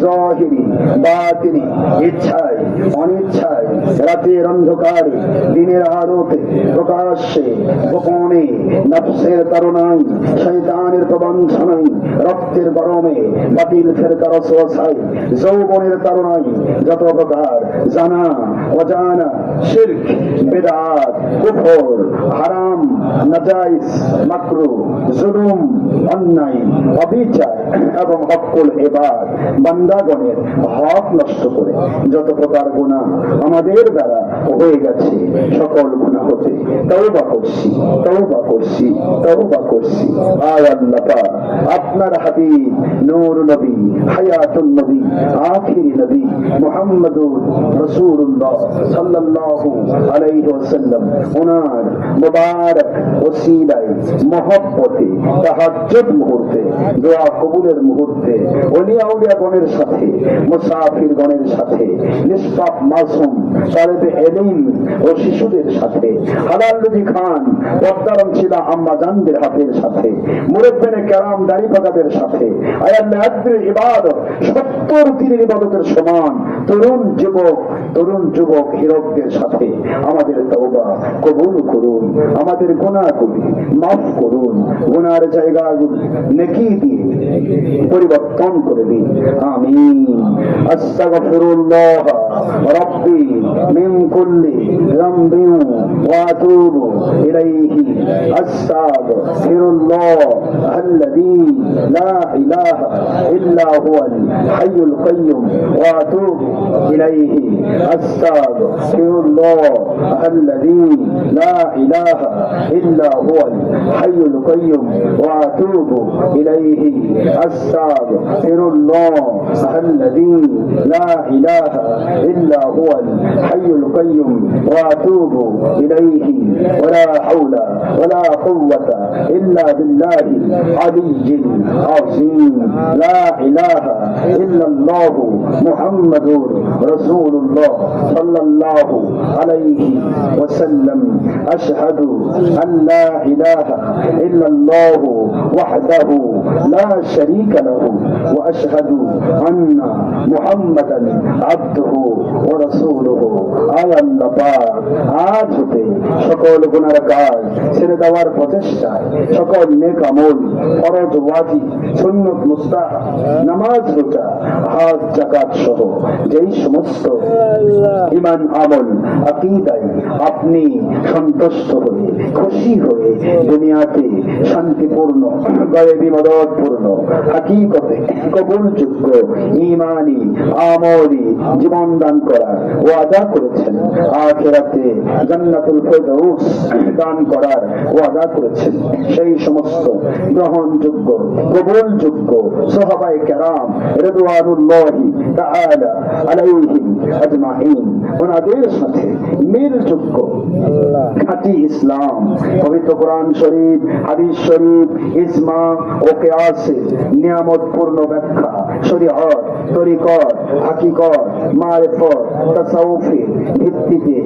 জাহিরি বাতিনি, ইচ্ছায় অনিচ্ছায়, রাতের অন্ধকারে দিনের আলোতে, প্রকাশ্যে গোপনে, নফসের তাড়নায়, শয়তানের প্রবঞ্চনায়, রক্তের গরমে, বাতিল ফেরকার ওয়াসওয়াসায়, যৌবনের তাড়নায়, যত প্রকার জানা অজানা শিরক, বিদআত, কুফর, হারাম, নাজায়েজ, মাকরুহ, জুলুম, অন্যায়, অবিচার এবং হকুল ইবাদ, বান্দাগণের হক নষ্ট করে যত প্রকার গুনাহ আমাদের দ্বারা হয়ে গেছে, সকল গুনাহ হতে তওবা করছি, তওবা করছি, তওবা করছি। আয় আল্লাহ পাক, আপনার হাবিব নূর নবী, হায়াতুন নবী, আখিরি নবী মুহাম্মদুর রাসূলুল্লাহ সাল্লাল্লাহু আলাইহি ওয়াসাল্লাম, ওনার মুবারক ওসিলায়, মহব্বতে, তাহাজ্জুদ মুহূর্তে, দোয়া কবুলের মুহূর্তে, ওলিয়া উলিয়াগণের সাথে, মুসাফির গণের সাথে, নিষ্পাপ মাসুম তালেবে ইলম ও শিশুদের সাথে, হালাল রুজি খান পর্দারম ছিল আম্মা জানদের হাতের সাথে, মুরব্বিনে কেরাম দাড়ি পাকাদের সাথে, আয় আল্লাহ আজকের ইবাদত 70 দিনের ইবাদতের সমান তরুণ যুবক হীরকদের সাথে আমাদের তওবা কবুল করুন, আমাদের গুনাহগুলি মাফ করুন, গুনার জায়গাগুলি নেকি দিয়ে পরিবর্তন করে দিন, আমিন। আস্তাগফিরুল্লাহ রাব্বি মিন কুল্লি যামবিন ওয়া আতুবু ইলাইহি। আস্তাগফিরুল্লাহ আল্লাযী লা ইলাহা ইল্লা হুয়াল হাইয়ুল কাইয়্যুম ওয়া আতুবু ইলাইহি। আস্তাগফিরুল্লাহ আল্লাযী লা ইলাহা ইল্লা হুয়াল হাইয়ুল কাইয়্যুম ওয়া আতুবু ইলাইহি। আস্তাগফিরুল্লাহ আল্লাযী লা ইলাহা ইল্লা হুয়াল হাইয়ুল কাইয়্যুম ওয়া আতুবু ইলাইহি ওয়া লা হাওলা ওয়া লা কুওয়াতা ইল্লা বিল্লাহিল আলিয়্যিল আযীম লা ইলাহা ইল্লাল্লাহ মুহাম্মাদুর রাসূলুল্লাহ সাল্লাল্লাহু আলাইহি ওয়াসাল্লাম আশহাদু আন লা ইলাহা ইল্লাল্লাহ ওয়াহদাহু লা শারীকা লাহু ওয়া আশহাদু আন্না মুহাম্মাদান আবদুহু ওয়া রাসূলুহু। আয় আল্লাহ পাক, আজ হতে সকল গুনার কাজ ছেড়ে দেওয়ার প্রচেষ্টায় সকল নেক আমল, ফরজ ওয়াজিব, সুন্নত মুস্তাহাব, নামাজ রোজা, হজ যাকাত সহ যেই সমস্ত ঈমান আমল আকীদায় আপনি সন্তুষ্ট হয়ে খুশি হয়ে দুনিয়াতে শান্তিপূর্ণ গায়েবী মদতপূর্ণ হাকিকতে কবুলযোগ্য ঈমানি আমলি জীবন দান করার ওয়াদা করেছেন, আখিরাতে জান্নাতুল ফেরদৌস দান করার ওয়াদা করেছেন, সেই সমস্ত গ্রহণযোগ্য কবুলযোগ্য সাহাবায়ে কেরাম রিদওয়ানুল্লাহি তাআলা আলাইহিম আজমাইন ওনাদের সাথে মিলযোগ্য খাঁটি ইসলাম, পবিত্র কোরআন শরীফ, হাদিস শরীফ, ইজমা ও কিয়াসে নিয়ামতপূর্ণ ব্যাখ্যা, শরীয়ত, তরিকত, হাকিকত, মারিফত, তাসাউফের ভিত্তিতে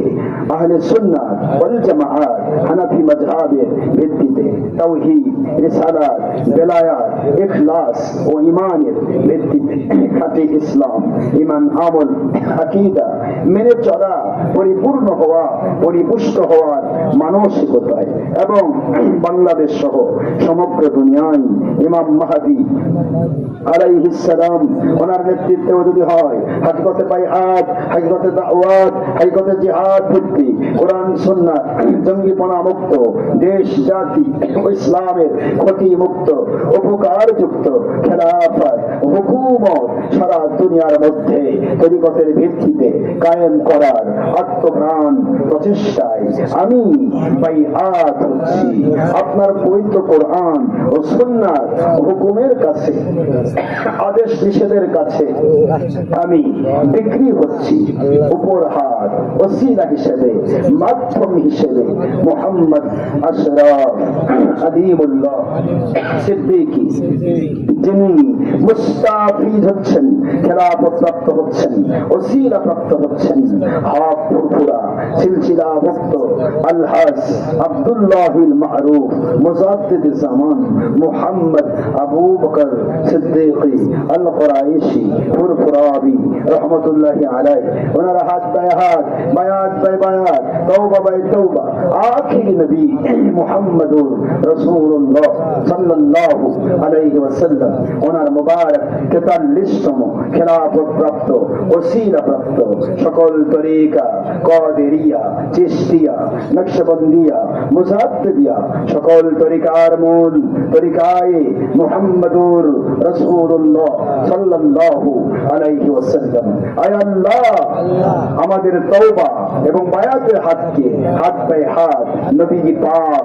আহলে সুন্নাহ ওয়াল জামাআত হানাফি মাযহাবের ভিত্তিতে তাওহীদ, রিসালাত, বেলায়াত, ইখলাস ও ঈমানের ভিত্তিতে খাঁটি ইসলাম, ঈমান, আমল, আকীদা মেনে চলা, পরিপূর্ণ হওয়া, পরিপুষ্ট হওয়ার মানসিকতায় এবং বাংলাদেশ সহ সমগ্র দুনিয়ায় ইমাম মাহদী আলাইহিস সালাম ওনার নেতৃত্বে যদি হয় হাকিকতে বায়াত, হাকিকতে দাওয়াত, হাকিকতে জিহাদ ভিত্তিক কোরআন সুন্নাহ জঙ্গিপনা মুক্ত দেশ জাতি ও ইসলামের ক্ষতি মুক্ত উপকার যুক্ত খেলাফত হুকুমত সারা দুনিয়ার মধ্যে তরিকতের ভিত্তিতে কায়েম করার আত্মপ্রাণ প্রচেষ্টায় আমি বাইআত হচ্ছি। আপনার পবিত্র কোরআন ও সুন্নাহর হুকুমের কাছে, আদেশ নিষেধের কাছে আমি বিক্রি হচ্ছি। উপহার ওসিলা হিসেবে, মাধ্যম হিসেবে মুহাম্মদ আশরাফ আদিমুল্লাহ সিদ্দিকী যিনি মুস্তাফিজ হচ্ছেন, খেলাফত প্রাপ্ত হচ্ছেন, ওসিলা প্রাপ্ত হচ্ছেন, হক ফুরফুরা সিলসিলা মুক্ত আলহাজ আব্দুল্লাহিল মারুফ মুজাদ্দিদ জামান মুহাম্মদ আবু বকর সিদ্দিকী আল কুরাইশি ফুরফুরাবি রহমতুল্লাহি আলাইহি। ওনার হাত বায় হাত, বায়াত বায় বায়াত, তওবা বায় তওবা, আখির নবী মুহাম্মদুর রাসূলুল্লাহ সাল্লাল্লাহু আলাইহি ওয়াসাল্লাম ওনার মুবারক 43তম খেলাফত প্রাপ্ত, ওসিলা প্রাপ্ত সকল তরিকা, কাদেরিয়া, চিশতিয়া, নকশবন্দিয়া, মুজাদ্দিদিয়া সকল তরিকার মূল তরিকায়ে মুহাম্মদুর রাসূলুল্লাহ সাল্লাল্লাহু আলাইহি ওয়াসাল্লাম। আয় আল্লাহ, আমাদের তওবা এবং বায়াতের হাতকে হাত বাই হাত নবী পাক